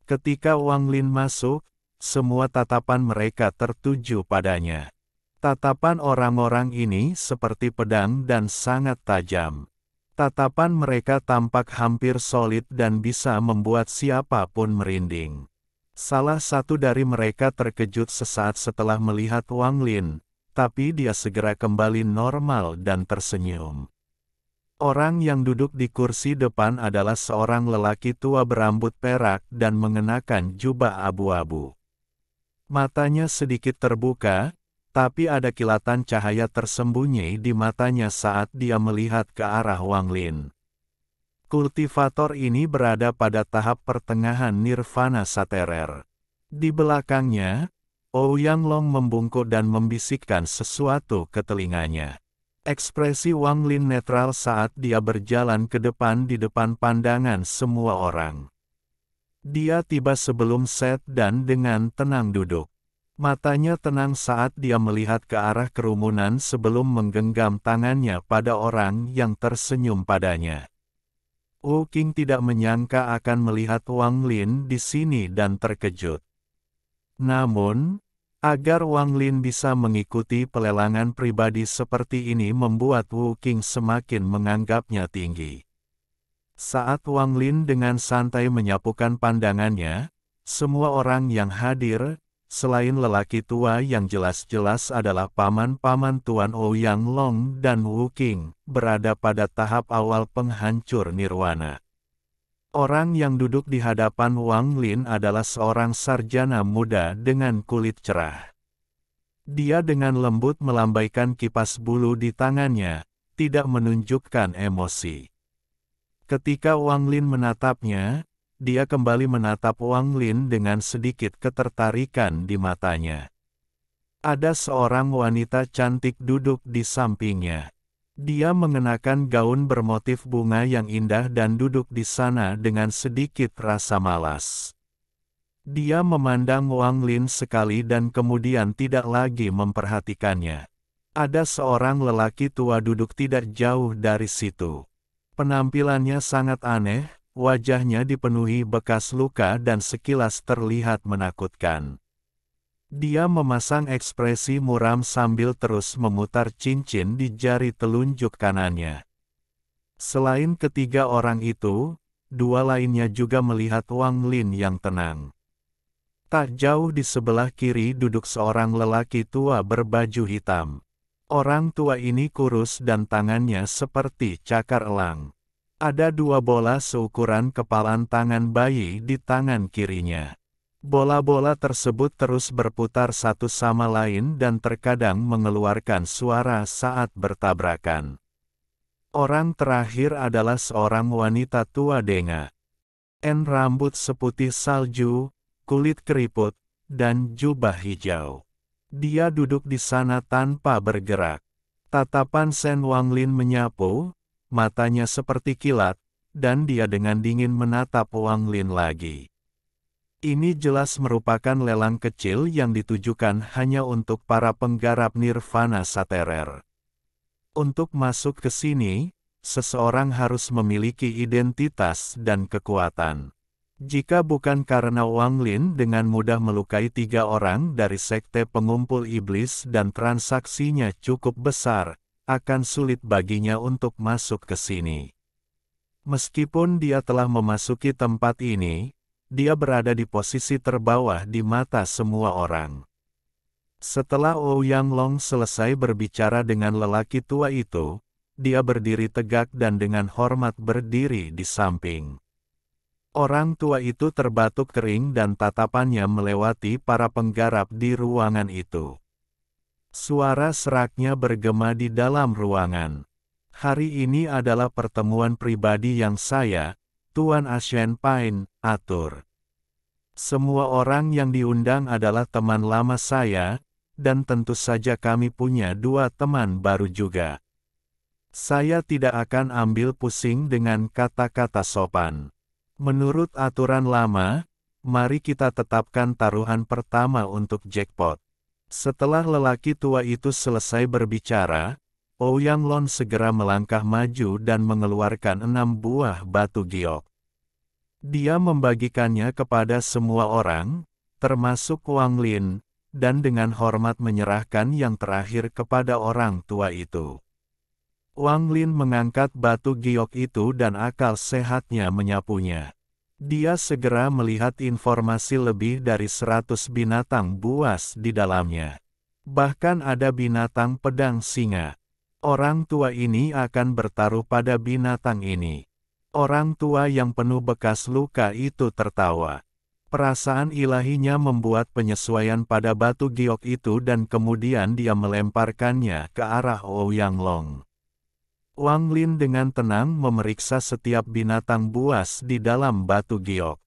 Ketika Wang Lin masuk, semua tatapan mereka tertuju padanya. Tatapan orang-orang ini seperti pedang dan sangat tajam. Tatapan mereka tampak hampir solid dan bisa membuat siapapun merinding. Salah satu dari mereka terkejut sesaat setelah melihat Wang Lin, tapi dia segera kembali normal dan tersenyum. Orang yang duduk di kursi depan adalah seorang lelaki tua berambut perak dan mengenakan jubah abu-abu. Matanya sedikit terbuka, tapi ada kilatan cahaya tersembunyi di matanya saat dia melihat ke arah Wang Lin. Kultivator ini berada pada tahap pertengahan nirvana saterer. Di belakangnya, Ouyang Long membungkuk dan membisikkan sesuatu ke telinganya. Ekspresi Wang Lin netral saat dia berjalan ke depan di depan pandangan semua orang. Dia tiba sebelum Set dan dengan tenang duduk. Matanya tenang saat dia melihat ke arah kerumunan sebelum menggenggam tangannya pada orang yang tersenyum padanya. Wu Qing tidak menyangka akan melihat Wang Lin di sini dan terkejut. Namun, agar Wang Lin bisa mengikuti pelelangan pribadi seperti ini membuat Wu Qing semakin menganggapnya tinggi. Saat Wang Lin dengan santai menyapukan pandangannya, semua orang yang hadir, selain lelaki tua yang jelas-jelas adalah paman-paman Tuan Ouyang Long dan Wu Qing, berada pada tahap awal penghancur nirwana. Orang yang duduk di hadapan Wang Lin adalah seorang sarjana muda dengan kulit cerah. Dia dengan lembut melambaikan kipas bulu di tangannya, tidak menunjukkan emosi. Ketika Wang Lin menatapnya, dia kembali menatap Wang Lin dengan sedikit ketertarikan di matanya. Ada seorang wanita cantik duduk di sampingnya. Dia mengenakan gaun bermotif bunga yang indah dan duduk di sana dengan sedikit rasa malas. Dia memandang Wang Lin sekali dan kemudian tidak lagi memperhatikannya. Ada seorang lelaki tua duduk tidak jauh dari situ. Penampilannya sangat aneh, wajahnya dipenuhi bekas luka dan sekilas terlihat menakutkan. Dia memasang ekspresi muram sambil terus memutar cincin di jari telunjuk kanannya. Selain ketiga orang itu, dua lainnya juga melihat Wang Lin yang tenang. Tak jauh di sebelah kiri duduk seorang lelaki tua berbaju hitam. Orang tua ini kurus dan tangannya seperti cakar elang. Ada dua bola seukuran kepalan tangan bayi di tangan kirinya. Bola-bola tersebut terus berputar satu sama lain dan terkadang mengeluarkan suara saat bertabrakan. Orang terakhir adalah seorang wanita tua dengan rambut seputih salju, kulit keriput, dan jubah hijau. Dia duduk di sana tanpa bergerak. Tatapan Shen Wanglin menyapu, matanya seperti kilat, dan dia dengan dingin menatap Wanglin lagi. Ini jelas merupakan lelang kecil yang ditujukan hanya untuk para penggarap nirvana saterer. Untuk masuk ke sini, seseorang harus memiliki identitas dan kekuatan. Jika bukan karena Wang Lin dengan mudah melukai 3 orang dari sekte pengumpul iblis dan transaksinya cukup besar, akan sulit baginya untuk masuk ke sini. Meskipun dia telah memasuki tempat ini, dia berada di posisi terbawah di mata semua orang. Setelah Ouyang Long selesai berbicara dengan lelaki tua itu, dia berdiri tegak dan dengan hormat berdiri di samping. Orang tua itu terbatuk kering dan tatapannya melewati para penggarap di ruangan itu. Suara seraknya bergema di dalam ruangan. Hari ini adalah pertemuan pribadi yang saya, Tuan Ashen Pine, atur. Semua orang yang diundang adalah teman lama saya, dan tentu saja kami punya 2 teman baru juga. Saya tidak akan ambil pusing dengan kata-kata sopan. Menurut aturan lama, mari kita tetapkan taruhan pertama untuk jackpot. Setelah lelaki tua itu selesai berbicara, Ouyang Lon segera melangkah maju dan mengeluarkan 6 buah batu giok. Dia membagikannya kepada semua orang, termasuk Wang Lin, dan dengan hormat menyerahkan yang terakhir kepada orang tua itu. Wang Lin mengangkat batu giok itu dan akal sehatnya menyapunya. Dia segera melihat informasi lebih dari 100 binatang buas di dalamnya. Bahkan ada binatang pedang singa. Orang tua ini akan bertaruh pada binatang ini. Orang tua yang penuh bekas luka itu tertawa. Perasaan ilahinya membuat penyesuaian pada batu giok itu dan kemudian dia melemparkannya ke arah Ouyang Long. Wang Lin dengan tenang memeriksa setiap binatang buas di dalam batu giok.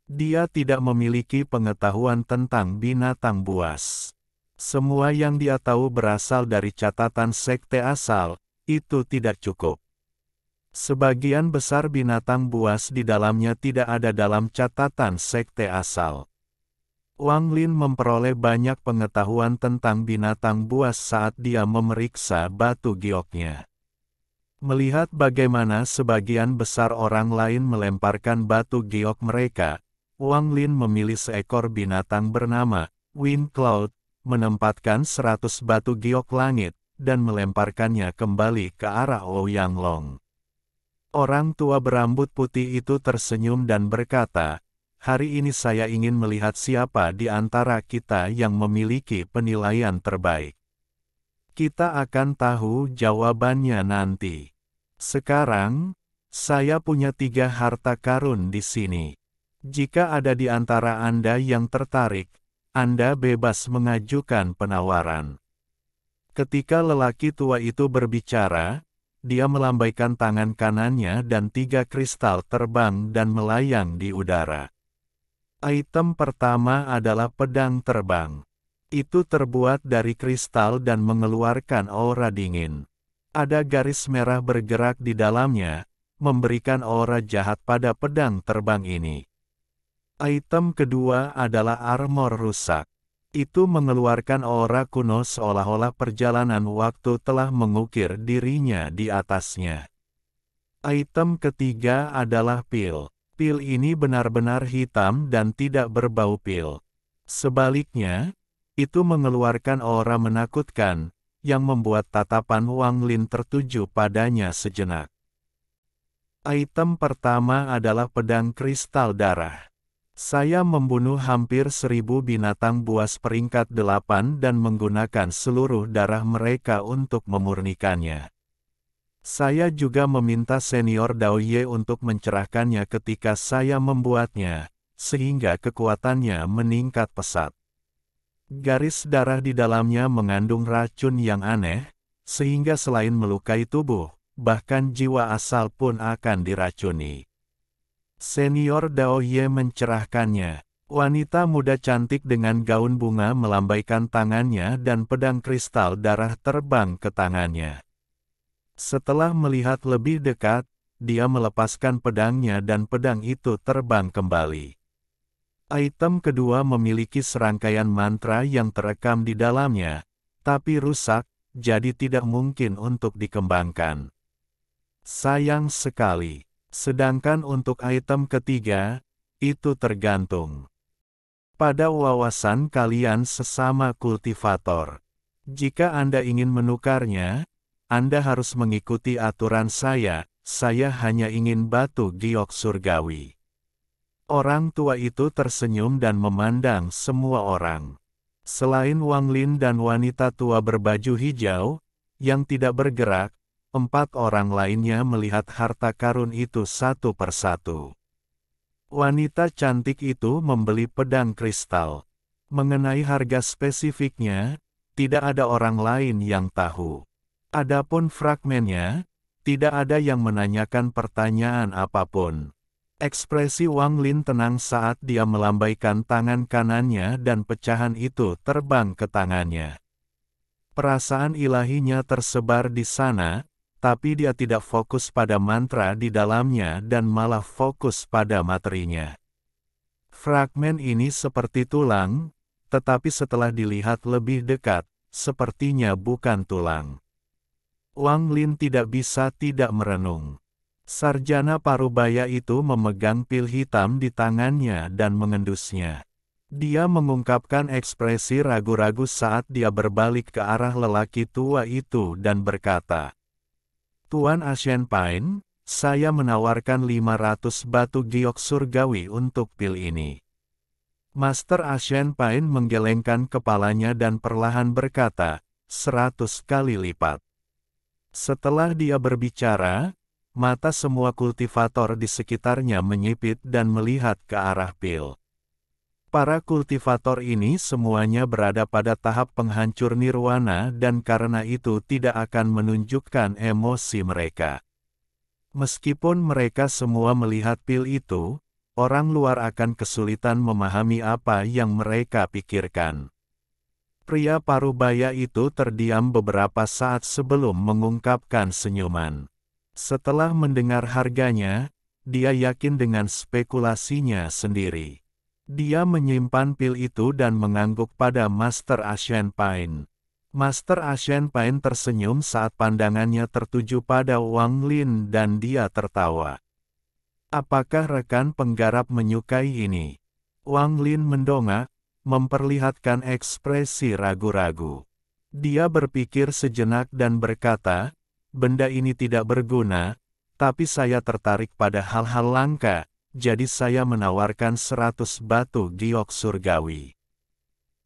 Dia tidak memiliki pengetahuan tentang binatang buas. Semua yang dia tahu berasal dari catatan sekte asal, itu tidak cukup. Sebagian besar binatang buas di dalamnya tidak ada dalam catatan sekte asal. Wang Lin memperoleh banyak pengetahuan tentang binatang buas saat dia memeriksa batu gioknya. Melihat bagaimana sebagian besar orang lain melemparkan batu giok mereka, Wang Lin memilih seekor binatang bernama Wind Cloud, menempatkan 100 batu giok langit, dan melemparkannya kembali ke arah Ouyang Long. Orang tua berambut putih itu tersenyum dan berkata, "Hari ini saya ingin melihat siapa di antara kita yang memiliki penilaian terbaik. Kita akan tahu jawabannya nanti. Sekarang, Saya punya 3 harta karun di sini. Jika ada di antara Anda yang tertarik, Anda bebas mengajukan penawaran. Ketika lelaki tua itu berbicara, dia melambaikan tangan kanannya dan 3 kristal terbang dan melayang di udara. Item pertama adalah pedang terbang. Itu terbuat dari kristal dan mengeluarkan aura dingin. Ada garis merah bergerak di dalamnya, memberikan aura jahat pada pedang terbang ini. Item kedua adalah armor rusak. Itu mengeluarkan aura kuno seolah-olah perjalanan waktu telah mengukir dirinya di atasnya. Item ketiga adalah pil. Pil ini benar-benar hitam dan tidak berbau pil. Sebaliknya, itu mengeluarkan aura menakutkan, yang membuat tatapan Wang Lin tertuju padanya sejenak. Item pertama adalah pedang kristal darah. Saya membunuh hampir 1000 binatang buas peringkat 8 dan menggunakan seluruh darah mereka untuk memurnikannya. Saya juga meminta senior Daoye untuk mencerahkannya ketika saya membuatnya, sehingga kekuatannya meningkat pesat. Garis darah di dalamnya mengandung racun yang aneh, sehingga selain melukai tubuh, bahkan jiwa asal pun akan diracuni. Senior Daoye mencerahkannya. Wanita muda cantik dengan gaun bunga melambaikan tangannya dan pedang kristal darah terbang ke tangannya. Setelah melihat lebih dekat, dia melepaskan pedangnya dan pedang itu terbang kembali. Item kedua memiliki serangkaian mantra yang terekam di dalamnya, tapi rusak, jadi tidak mungkin untuk dikembangkan. Sayang sekali. Sedangkan untuk item ketiga, itu tergantung pada wawasan kalian sesama kultivator. Jika Anda ingin menukarnya, Anda harus mengikuti aturan saya hanya ingin batu giok surgawi. Orang tua itu tersenyum dan memandang semua orang. Selain Wang Lin dan wanita tua berbaju hijau, yang tidak bergerak, 4 orang lainnya melihat harta karun itu satu persatu. Wanita cantik itu membeli pedang kristal. Mengenai harga spesifiknya, tidak ada orang lain yang tahu. Adapun fragmennya, tidak ada yang menanyakan pertanyaan apapun. Ekspresi Wang Lin tenang saat dia melambaikan tangan kanannya dan pecahan itu terbang ke tangannya. Perasaan ilahinya tersebar di sana, tapi dia tidak fokus pada mantra di dalamnya dan malah fokus pada materinya. Fragmen ini seperti tulang, tetapi setelah dilihat lebih dekat, sepertinya bukan tulang. Wang Lin tidak bisa tidak merenung. Sarjana parubaya itu memegang pil hitam di tangannya dan mengendusnya. Dia mengungkapkan ekspresi ragu-ragu saat dia berbalik ke arah lelaki tua itu dan berkata, Tuan Asian Pine, saya menawarkan 500 batu giok surgawi untuk pil ini. Master Asian Pine menggelengkan kepalanya dan perlahan berkata, 100 kali lipat. Setelah dia berbicara, mata semua kultivator di sekitarnya menyipit dan melihat ke arah pil. Para kultivator ini semuanya berada pada tahap penghancur nirwana dan karena itu tidak akan menunjukkan emosi mereka. Meskipun mereka semua melihat pil itu, orang luar akan kesulitan memahami apa yang mereka pikirkan. Pria parubaya itu terdiam beberapa saat sebelum mengungkapkan senyuman. Setelah mendengar harganya, dia yakin dengan spekulasinya sendiri. Dia menyimpan pil itu dan mengangguk pada Master Asian Pine. Master Asian Pine tersenyum saat pandangannya tertuju pada Wang Lin dan dia tertawa. Apakah rekan penggarap menyukai ini? Wang Lin mendongak, memperlihatkan ekspresi ragu-ragu. Dia berpikir sejenak dan berkata, benda ini tidak berguna, tapi saya tertarik pada hal-hal langka. Jadi saya menawarkan 100 batu giok surgawi.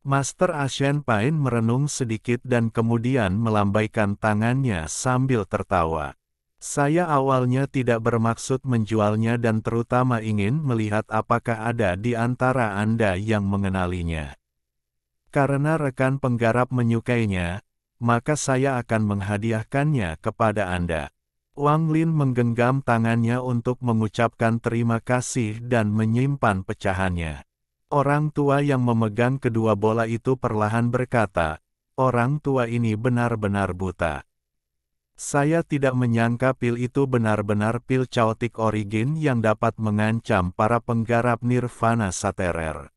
Master Asian Pine merenung sedikit dan kemudian melambaikan tangannya sambil tertawa. Saya awalnya tidak bermaksud menjualnya dan terutama ingin melihat apakah ada di antara Anda yang mengenalinya. Karena rekan penggarap menyukainya, maka saya akan menghadiahkannya kepada Anda. Wang Lin menggenggam tangannya untuk mengucapkan terima kasih dan menyimpan pecahannya. Orang tua yang memegang kedua bola itu perlahan berkata, "Orang tua ini benar-benar buta." Saya tidak menyangka pil itu benar-benar pil Chaotic Origin yang dapat mengancam para penggarap Nirvana Saterer.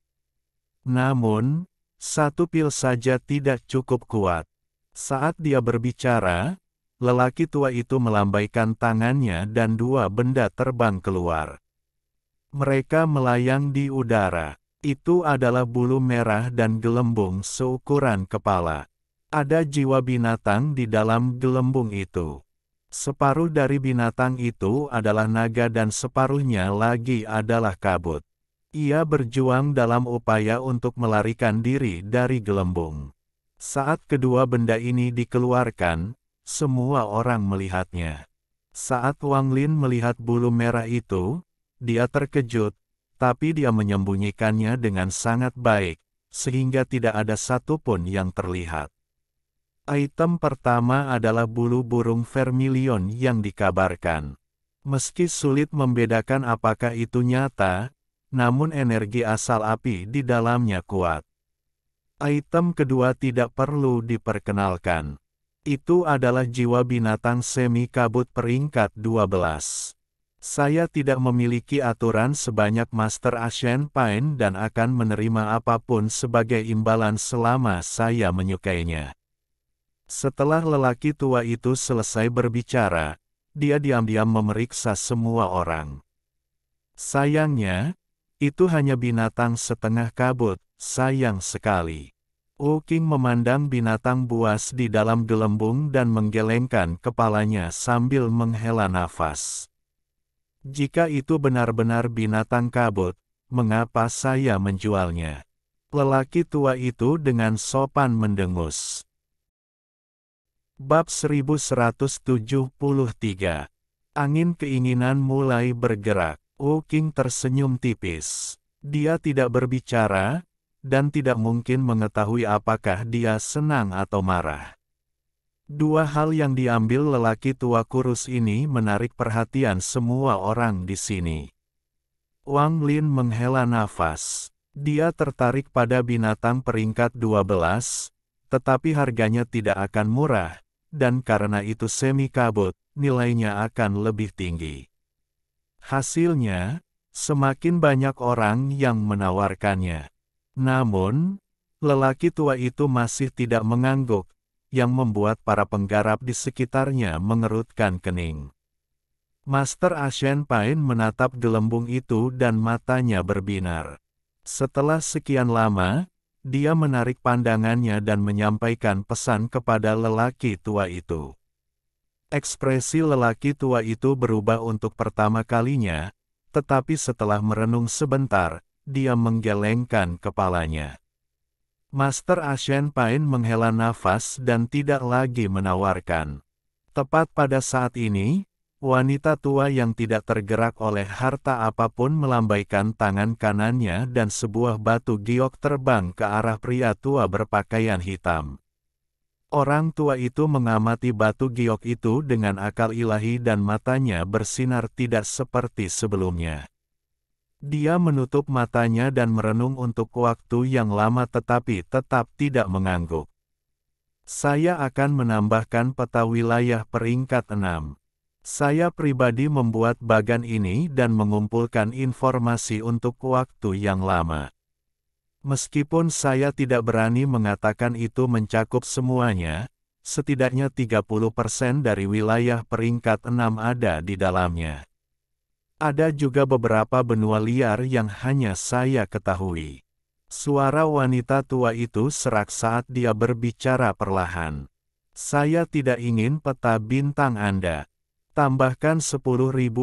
Namun, satu pil saja tidak cukup kuat. Saat dia berbicara, lelaki tua itu melambaikan tangannya dan dua benda terbang keluar. Mereka melayang di udara. Itu adalah bulu merah dan gelembung seukuran kepala. Ada jiwa binatang di dalam gelembung itu. Separuh dari binatang itu adalah naga dan separuhnya lagi adalah kabut. Ia berjuang dalam upaya untuk melarikan diri dari gelembung. Saat kedua benda ini dikeluarkan, semua orang melihatnya. Saat Wang Lin melihat bulu merah itu, dia terkejut, tapi dia menyembunyikannya dengan sangat baik, sehingga tidak ada satupun yang terlihat. Item pertama adalah bulu burung vermilion yang dikabarkan. Meski sulit membedakan apakah itu nyata, namun energi asal api di dalamnya kuat. Item kedua tidak perlu diperkenalkan. Itu adalah jiwa binatang semi kabut peringkat 12. Saya tidak memiliki aturan sebanyak Master Ashen Pine dan akan menerima apapun sebagai imbalan selama saya menyukainya. Setelah lelaki tua itu selesai berbicara, dia diam-diam memeriksa semua orang. Sayangnya, itu hanya binatang setengah kabut, sayang sekali. Wu Qing memandang binatang buas di dalam gelembung dan menggelengkan kepalanya sambil menghela nafas. Jika itu benar-benar binatang kabut, mengapa saya menjualnya? Lelaki tua itu dengan sopan mendengus. Bab 1173. Angin keinginan mulai bergerak. Wu Qing tersenyum tipis. Dia tidak berbicara, dan tidak mungkin mengetahui apakah dia senang atau marah. Dua hal yang diambil lelaki tua kurus ini menarik perhatian semua orang di sini. Wang Lin menghela nafas. Dia tertarik pada binatang peringkat 12, tetapi harganya tidak akan murah, dan karena itu semi kabut, nilainya akan lebih tinggi. Hasilnya, semakin banyak orang yang menawarkannya. Namun, lelaki tua itu masih tidak mengangguk, yang membuat para penggarap di sekitarnya mengerutkan kening. Master Ashen Pine menatap gelembung itu dan matanya berbinar. Setelah sekian lama, dia menarik pandangannya dan menyampaikan pesan kepada lelaki tua itu. Ekspresi lelaki tua itu berubah untuk pertama kalinya, tetapi setelah merenung sebentar, dia menggelengkan kepalanya. Master Ashen Pine menghela nafas dan tidak lagi menawarkan. Tepat pada saat ini, wanita tua yang tidak tergerak oleh harta apapun melambaikan tangan kanannya dan sebuah batu giok terbang ke arah pria tua berpakaian hitam. Orang tua itu mengamati batu giok itu dengan akal ilahi dan matanya bersinar tidak seperti sebelumnya. Dia menutup matanya dan merenung untuk waktu yang lama tetapi tetap tidak mengangguk. Saya akan menambahkan peta wilayah peringkat 6. Saya pribadi membuat bagan ini dan mengumpulkan informasi untuk waktu yang lama. Meskipun saya tidak berani mengatakan itu mencakup semuanya, setidaknya 30% dari wilayah peringkat 6 ada di dalamnya. Ada juga beberapa benua liar yang hanya saya ketahui. Suara wanita tua itu serak saat dia berbicara perlahan. Saya tidak ingin peta bintang Anda. Tambahkan 10.000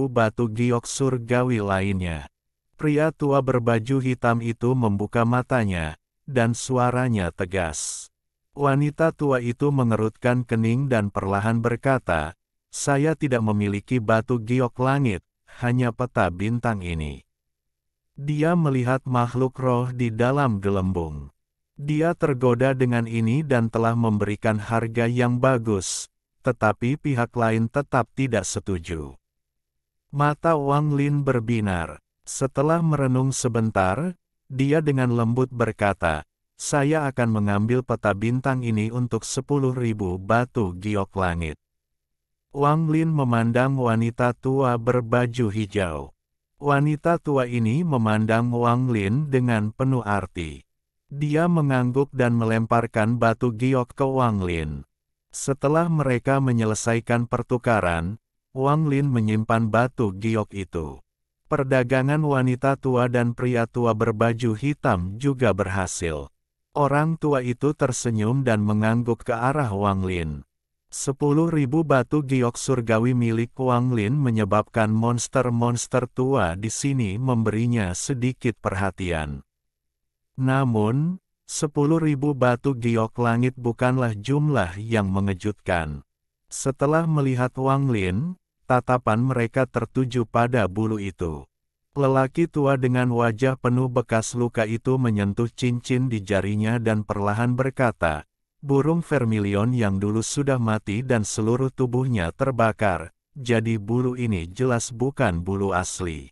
batu giok surgawi lainnya. Pria tua berbaju hitam itu membuka matanya, dan suaranya tegas. Wanita tua itu mengerutkan kening dan perlahan berkata, saya tidak memiliki batu giok langit, hanya peta bintang ini. Dia melihat makhluk roh di dalam gelembung. Dia tergoda dengan ini dan telah memberikan harga yang bagus, tetapi pihak lain tetap tidak setuju. Mata Wang Lin berbinar. Setelah merenung sebentar, dia dengan lembut berkata, saya akan mengambil peta bintang ini untuk 10.000 batu giok langit. Wang Lin memandang wanita tua berbaju hijau. Wanita tua ini memandang Wang Lin dengan penuh arti. Dia mengangguk dan melemparkan batu giok ke Wang Lin. Setelah mereka menyelesaikan pertukaran, Wang Lin menyimpan batu giok itu. Perdagangan wanita tua dan pria tua berbaju hitam juga berhasil. Orang tua itu tersenyum dan mengangguk ke arah Wang Lin. 10.000 batu giok surgawi milik Wang Lin menyebabkan monster-monster tua di sini memberinya sedikit perhatian. Namun, 10.000 batu giok langit bukanlah jumlah yang mengejutkan. Setelah melihat Wang Lin, tatapan mereka tertuju pada bulu itu. Lelaki tua dengan wajah penuh bekas luka itu menyentuh cincin di jarinya dan perlahan berkata, burung vermilion yang dulu sudah mati dan seluruh tubuhnya terbakar, jadi bulu ini jelas bukan bulu asli.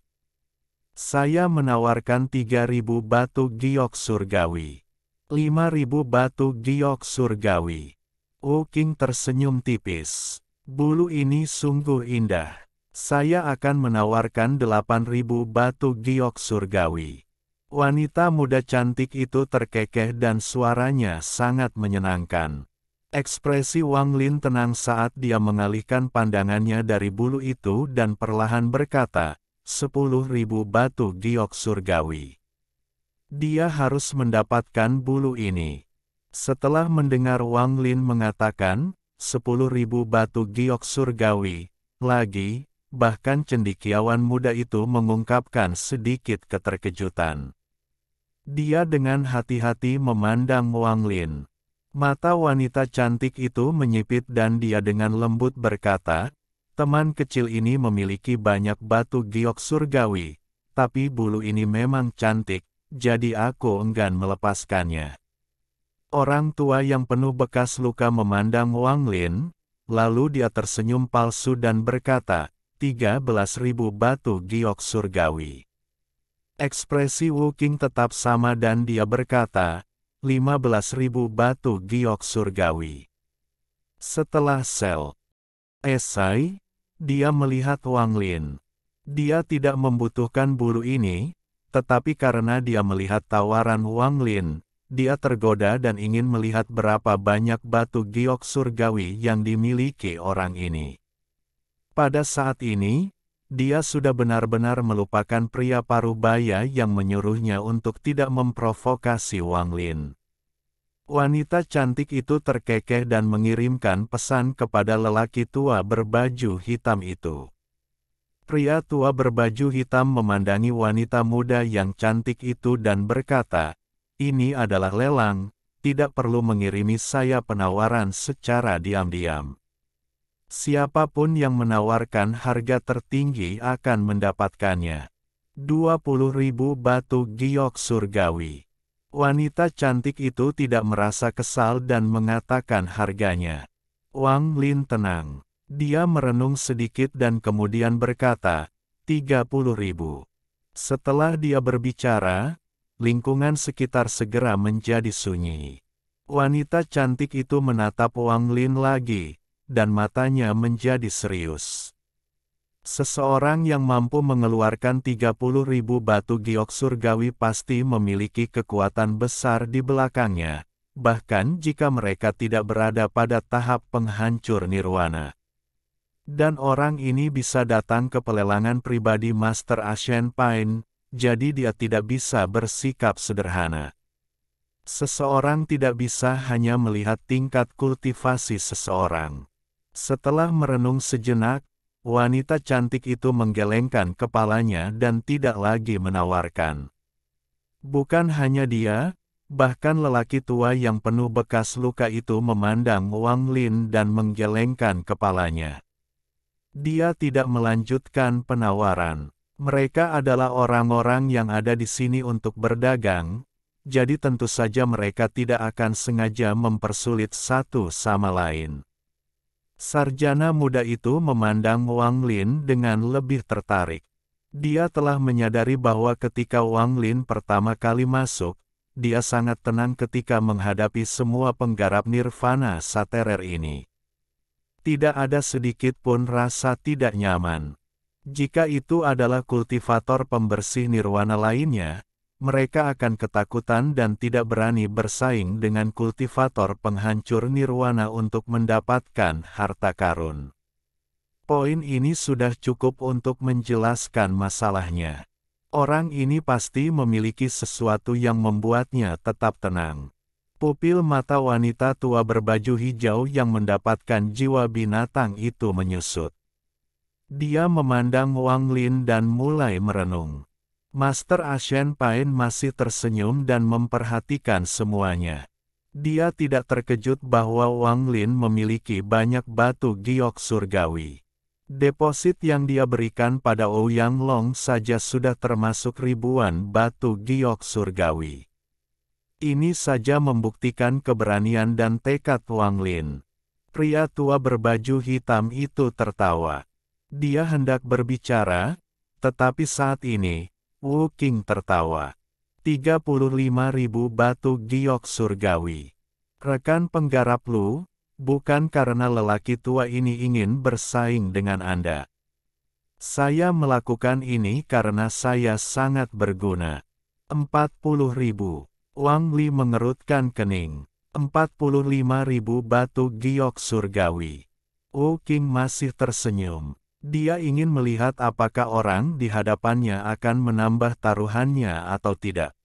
Saya menawarkan 3.000 batu giok surgawi. 5.000 batu giok surgawi. Wu Qing tersenyum tipis. Bulu ini sungguh indah. Saya akan menawarkan 8.000 batu giok surgawi. Wanita muda cantik itu terkekeh dan suaranya sangat menyenangkan. Ekspresi Wang Lin tenang saat dia mengalihkan pandangannya dari bulu itu dan perlahan berkata, 10.000 batu giok surgawi. Dia harus mendapatkan bulu ini. Setelah mendengar Wang Lin mengatakan, 10.000 batu giok surgawi, lagi, bahkan cendekiawan muda itu mengungkapkan sedikit keterkejutan. Dia dengan hati-hati memandang Wang Lin. Mata wanita cantik itu menyipit dan dia dengan lembut berkata, teman kecil ini memiliki banyak batu giok surgawi, tapi bulu ini memang cantik, jadi aku enggan melepaskannya. Orang tua yang penuh bekas luka memandang Wang Lin, lalu dia tersenyum palsu dan berkata, 13.000 batu giok surgawi. Ekspresi Wu Qing tetap sama dan dia berkata, 15.000 batu giok surgawi. Setelah selesai, dia melihat Wang Lin. Dia tidak membutuhkan bulu ini, tetapi karena dia melihat tawaran Wang Lin, dia tergoda dan ingin melihat berapa banyak batu giok surgawi yang dimiliki orang ini. Pada saat ini, dia sudah benar-benar melupakan pria parubaya yang menyuruhnya untuk tidak memprovokasi Wang Lin. Wanita cantik itu terkekeh dan mengirimkan pesan kepada lelaki tua berbaju hitam itu. Pria tua berbaju hitam memandangi wanita muda yang cantik itu dan berkata, ini adalah lelang, tidak perlu mengirimi saya penawaran secara diam-diam. Siapapun yang menawarkan harga tertinggi akan mendapatkannya. 20.000 batu giok surgawi. Wanita cantik itu tidak merasa kesal dan mengatakan harganya. Wang Lin tenang. Dia merenung sedikit dan kemudian berkata, 30.000. Setelah dia berbicara, lingkungan sekitar segera menjadi sunyi. Wanita cantik itu menatap Wang Lin lagi, dan matanya menjadi serius. Seseorang yang mampu mengeluarkan 30.000 batu giok surgawi pasti memiliki kekuatan besar di belakangnya, bahkan jika mereka tidak berada pada tahap penghancur nirwana. Dan orang ini bisa datang ke pelelangan pribadi Master Ashen Pine, jadi dia tidak bisa bersikap sederhana. Seseorang tidak bisa hanya melihat tingkat kultivasi seseorang. Setelah merenung sejenak, wanita cantik itu menggelengkan kepalanya dan tidak lagi menawarkan. Bukan hanya dia, bahkan lelaki tua yang penuh bekas luka itu memandang Wang Lin dan menggelengkan kepalanya. Dia tidak melanjutkan penawaran. Mereka adalah orang-orang yang ada di sini untuk berdagang, jadi tentu saja mereka tidak akan sengaja mempersulit satu sama lain. Sarjana muda itu memandang Wang Lin dengan lebih tertarik. Dia telah menyadari bahwa ketika Wang Lin pertama kali masuk, dia sangat tenang ketika menghadapi semua penggarap nirvana saterer ini. Tidak ada sedikit pun rasa tidak nyaman. Jika itu adalah kultivator pembersih nirwana lainnya, mereka akan ketakutan dan tidak berani bersaing dengan kultivator penghancur nirwana untuk mendapatkan harta karun. Poin ini sudah cukup untuk menjelaskan masalahnya. Orang ini pasti memiliki sesuatu yang membuatnya tetap tenang. Pupil mata wanita tua berbaju hijau yang mendapatkan jiwa binatang itu menyusut. Dia memandang Wang Lin dan mulai merenung. Master Ashen Pain masih tersenyum dan memperhatikan semuanya. Dia tidak terkejut bahwa Wang Lin memiliki banyak batu giok surgawi. Deposit yang dia berikan pada Ouyang Long saja sudah termasuk ribuan batu giok surgawi. Ini saja membuktikan keberanian dan tekad Wang Lin. Pria tua berbaju hitam itu tertawa. Dia hendak berbicara, tetapi saat ini, Wu Qing tertawa. 35.000 batu giok surgawi. Rekan penggarap Lu, bukan karena lelaki tua ini ingin bersaing dengan Anda. Saya melakukan ini karena saya sangat berguna. 40.000. Wang Li mengerutkan kening. 45.000 batu giok surgawi. Wu Qing masih tersenyum. Dia ingin melihat apakah orang di hadapannya akan menambah taruhannya atau tidak.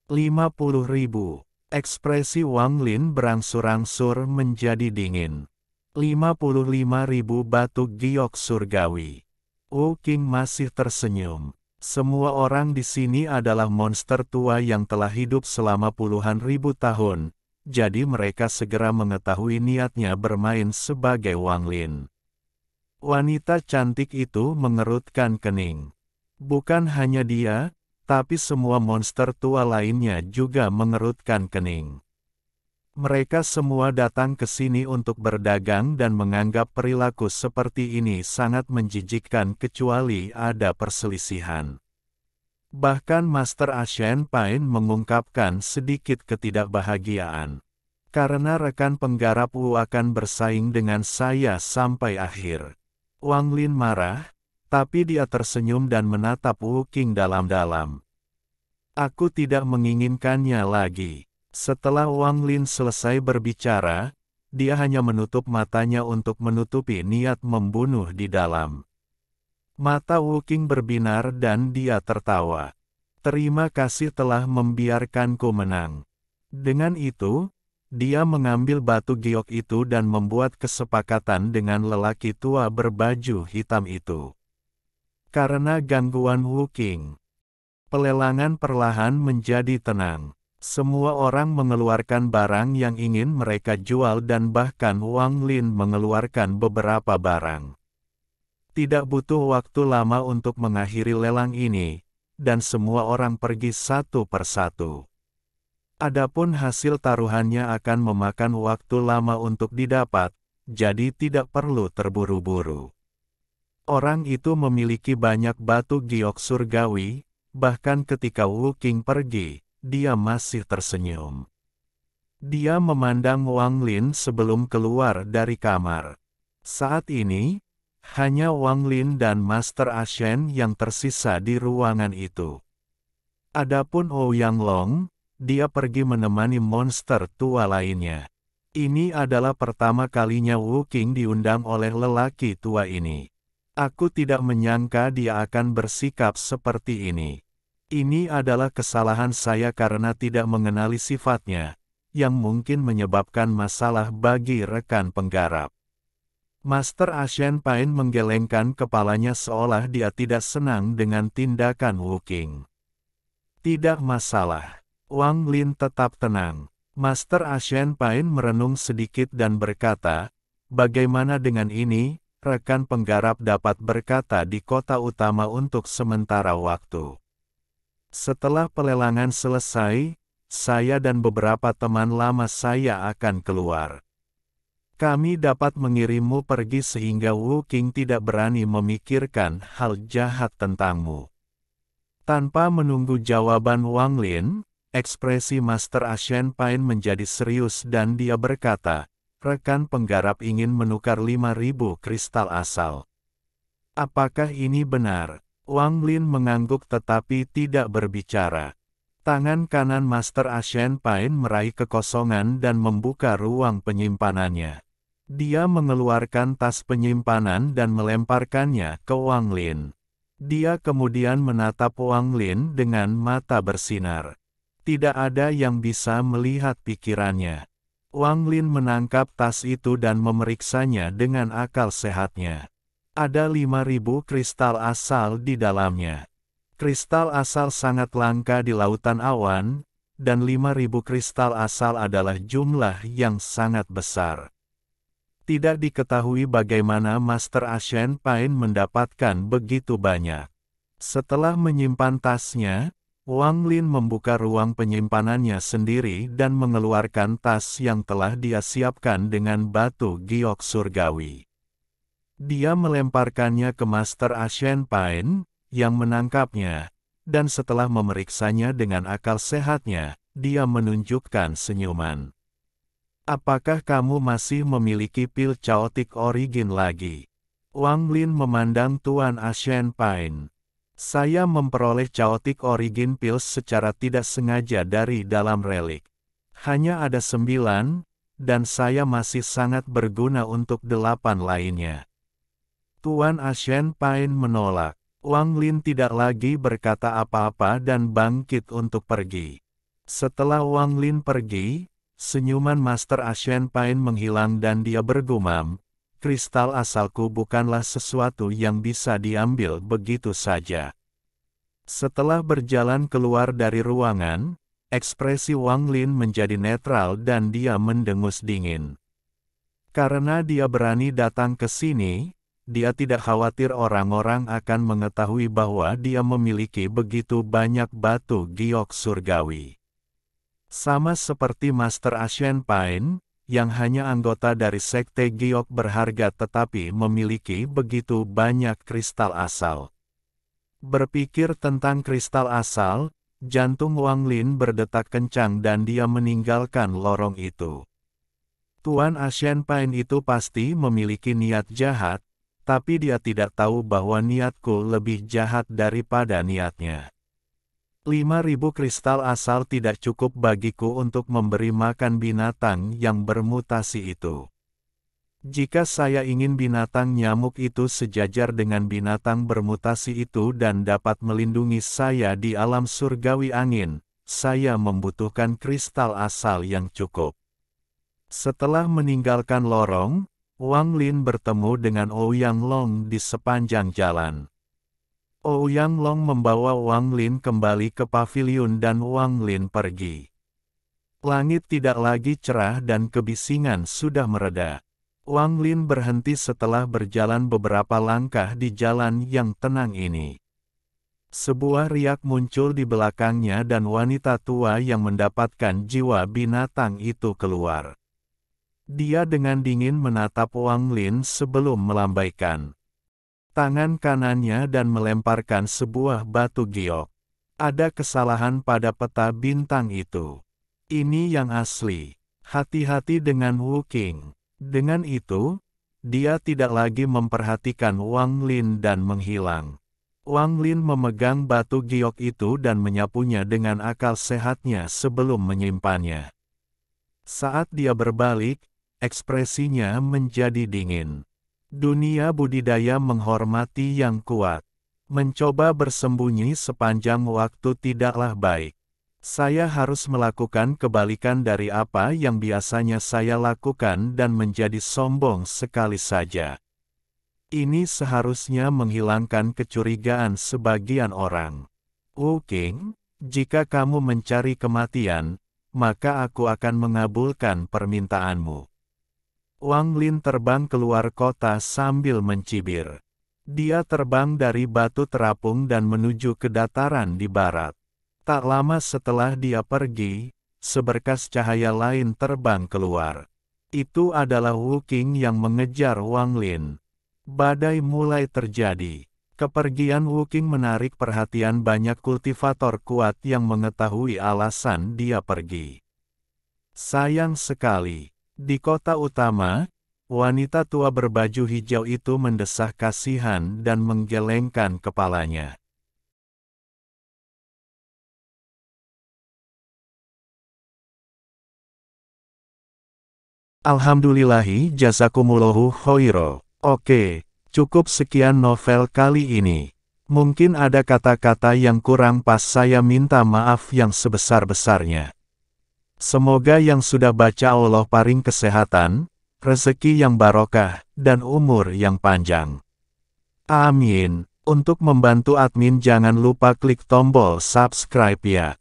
50.000. Ekspresi Wang Lin berangsur-angsur menjadi dingin. 55.000 batu giok surgawi. Wu Qing masih tersenyum. Semua orang di sini adalah monster tua yang telah hidup selama puluhan ribu tahun, jadi mereka segera mengetahui niatnya bermain sebagai Wang Lin. Wanita cantik itu mengerutkan kening. Bukan hanya dia, tapi semua monster tua lainnya juga mengerutkan kening. Mereka semua datang ke sini untuk berdagang dan menganggap perilaku seperti ini sangat menjijikkan kecuali ada perselisihan. Bahkan Master Ashen Pain mengungkapkan sedikit ketidakbahagiaan. Karena rekan penggarap Wu akan bersaing dengan saya sampai akhir. Wang Lin marah, tapi dia tersenyum dan menatap Wu Qing dalam-dalam. Aku tidak menginginkannya lagi. Setelah Wang Lin selesai berbicara, dia hanya menutup matanya untuk menutupi niat membunuh di dalam. Mata Wu Qing berbinar dan dia tertawa. Terima kasih telah membiarkanku menang. Dengan itu, dia mengambil batu giok itu dan membuat kesepakatan dengan lelaki tua berbaju hitam itu. Karena gangguan Wu Qing, pelelangan perlahan menjadi tenang. Semua orang mengeluarkan barang yang ingin mereka jual dan bahkan Wang Lin mengeluarkan beberapa barang. Tidak butuh waktu lama untuk mengakhiri lelang ini, dan semua orang pergi satu persatu. Adapun hasil taruhannya akan memakan waktu lama untuk didapat, jadi tidak perlu terburu-buru. Orang itu memiliki banyak batu giok surgawi, bahkan ketika Wu Qing pergi, dia masih tersenyum. Dia memandang Wang Lin sebelum keluar dari kamar. Saat ini, hanya Wang Lin dan Master Ashen yang tersisa di ruangan itu. Adapun Ouyang Long, dia pergi menemani monster tua lainnya. Ini adalah pertama kalinya Wu Qing diundang oleh lelaki tua ini. Aku tidak menyangka dia akan bersikap seperti ini. Ini adalah kesalahan saya karena tidak mengenali sifatnya, yang mungkin menyebabkan masalah bagi rekan penggarap. Master Ashen Pain menggelengkan kepalanya seolah dia tidak senang dengan tindakan Wu Qing. Tidak masalah. Wang Lin tetap tenang. Master Ashen Pain merenung sedikit dan berkata, bagaimana dengan ini, rekan penggarap dapat berkata di kota utama untuk sementara waktu. Setelah pelelangan selesai, saya dan beberapa teman lama saya akan keluar. Kami dapat mengirimmu pergi sehingga Wu Qing tidak berani memikirkan hal jahat tentangmu. Tanpa menunggu jawaban Wang Lin, ekspresi Master Asian Pain menjadi serius dan dia berkata, rekan penggarap ingin menukar 5.000 kristal asal. Apakah ini benar? Wang Lin mengangguk tetapi tidak berbicara. Tangan kanan Master Asian Pain meraih kekosongan dan membuka ruang penyimpanannya. Dia mengeluarkan tas penyimpanan dan melemparkannya ke Wang Lin. Dia kemudian menatap Wang Lin dengan mata bersinar. Tidak ada yang bisa melihat pikirannya. Wang Lin menangkap tas itu dan memeriksanya dengan akal sehatnya. Ada 5.000 kristal asal di dalamnya. Kristal asal sangat langka di lautan awan, dan 5.000 kristal asal adalah jumlah yang sangat besar. Tidak diketahui bagaimana Master Asian Pain mendapatkan begitu banyak. Setelah menyimpan tasnya, Wang Lin membuka ruang penyimpanannya sendiri dan mengeluarkan tas yang telah dia siapkan dengan batu giok surgawi. Dia melemparkannya ke Master Asian Pain, yang menangkapnya, dan setelah memeriksanya dengan akal sehatnya, dia menunjukkan senyuman. Apakah kamu masih memiliki pil Chaotic Origin lagi? Wang Lin memandang Tuan Asian Pain. Saya memperoleh Chaotic Origin Pills secara tidak sengaja dari dalam relik. Hanya ada 9, dan saya masih sangat berguna untuk 8 lainnya. Tuan Asian Pain menolak. Wang Lin tidak lagi berkata apa-apa dan bangkit untuk pergi. Setelah Wang Lin pergi, senyuman Master Asian Pain menghilang dan dia bergumam, kristal asalku bukanlah sesuatu yang bisa diambil begitu saja. Setelah berjalan keluar dari ruangan, ekspresi Wang Lin menjadi netral dan dia mendengus dingin. Karena dia berani datang ke sini, dia tidak khawatir orang-orang akan mengetahui bahwa dia memiliki begitu banyak batu giok surgawi. Sama seperti Master Asian Pain, yang hanya anggota dari sekte giok berharga tetapi memiliki begitu banyak kristal asal. Berpikir tentang kristal asal, jantung Wang Lin berdetak kencang dan dia meninggalkan lorong itu. Tuan Asian Pain itu pasti memiliki niat jahat, tapi dia tidak tahu bahwa niatku lebih jahat daripada niatnya. 5.000 kristal asal tidak cukup bagiku untuk memberi makan binatang yang bermutasi itu. Jika saya ingin binatang nyamuk itu sejajar dengan binatang bermutasi itu dan dapat melindungi saya di alam surgawi angin, saya membutuhkan kristal asal yang cukup. Setelah meninggalkan lorong, Wang Lin bertemu dengan Ouyang Long di sepanjang jalan. Ouyang Long membawa Wang Lin kembali ke paviliun dan Wang Lin pergi. Langit tidak lagi cerah dan kebisingan sudah mereda. Wang Lin berhenti setelah berjalan beberapa langkah di jalan yang tenang ini. Sebuah riak muncul di belakangnya dan wanita tua yang mendapatkan jiwa binatang itu keluar. Dia dengan dingin menatap Wang Lin sebelum melambaikan tangan kanannya dan melemparkan sebuah batu giok. Ada kesalahan pada peta bintang itu. Ini yang asli. Hati-hati dengan Wu Qing. Dengan itu, dia tidak lagi memperhatikan Wang Lin dan menghilang. Wang Lin memegang batu giok itu dan menyapunya dengan akal sehatnya sebelum menyimpannya. Saat dia berbalik, ekspresinya menjadi dingin. Dunia budidaya menghormati yang kuat. Mencoba bersembunyi sepanjang waktu tidaklah baik. Saya harus melakukan kebalikan dari apa yang biasanya saya lakukan dan menjadi sombong sekali saja. Ini seharusnya menghilangkan kecurigaan sebagian orang. Wu Qing, jika kamu mencari kematian, maka aku akan mengabulkan permintaanmu. Wang Lin terbang keluar kota sambil mencibir. Dia terbang dari batu terapung dan menuju ke dataran di barat. Tak lama setelah dia pergi, seberkas cahaya lain terbang keluar. Itu adalah Wu Qing yang mengejar Wang Lin. Badai mulai terjadi. Kepergian Wu Qing menarik perhatian banyak kultivator kuat yang mengetahui alasan dia pergi. Sayang sekali, di kota utama, wanita tua berbaju hijau itu mendesah kasihan dan menggelengkan kepalanya. Alhamdulillahi jazakumullahu khairo. Oke, cukup sekian novel kali ini. Mungkin ada kata-kata yang kurang pas, saya minta maaf yang sebesar-besarnya. Semoga yang sudah baca Allah paring kesehatan, rezeki yang barokah, dan umur yang panjang. Amin. Untuk membantu admin jangan lupa klik tombol subscribe ya.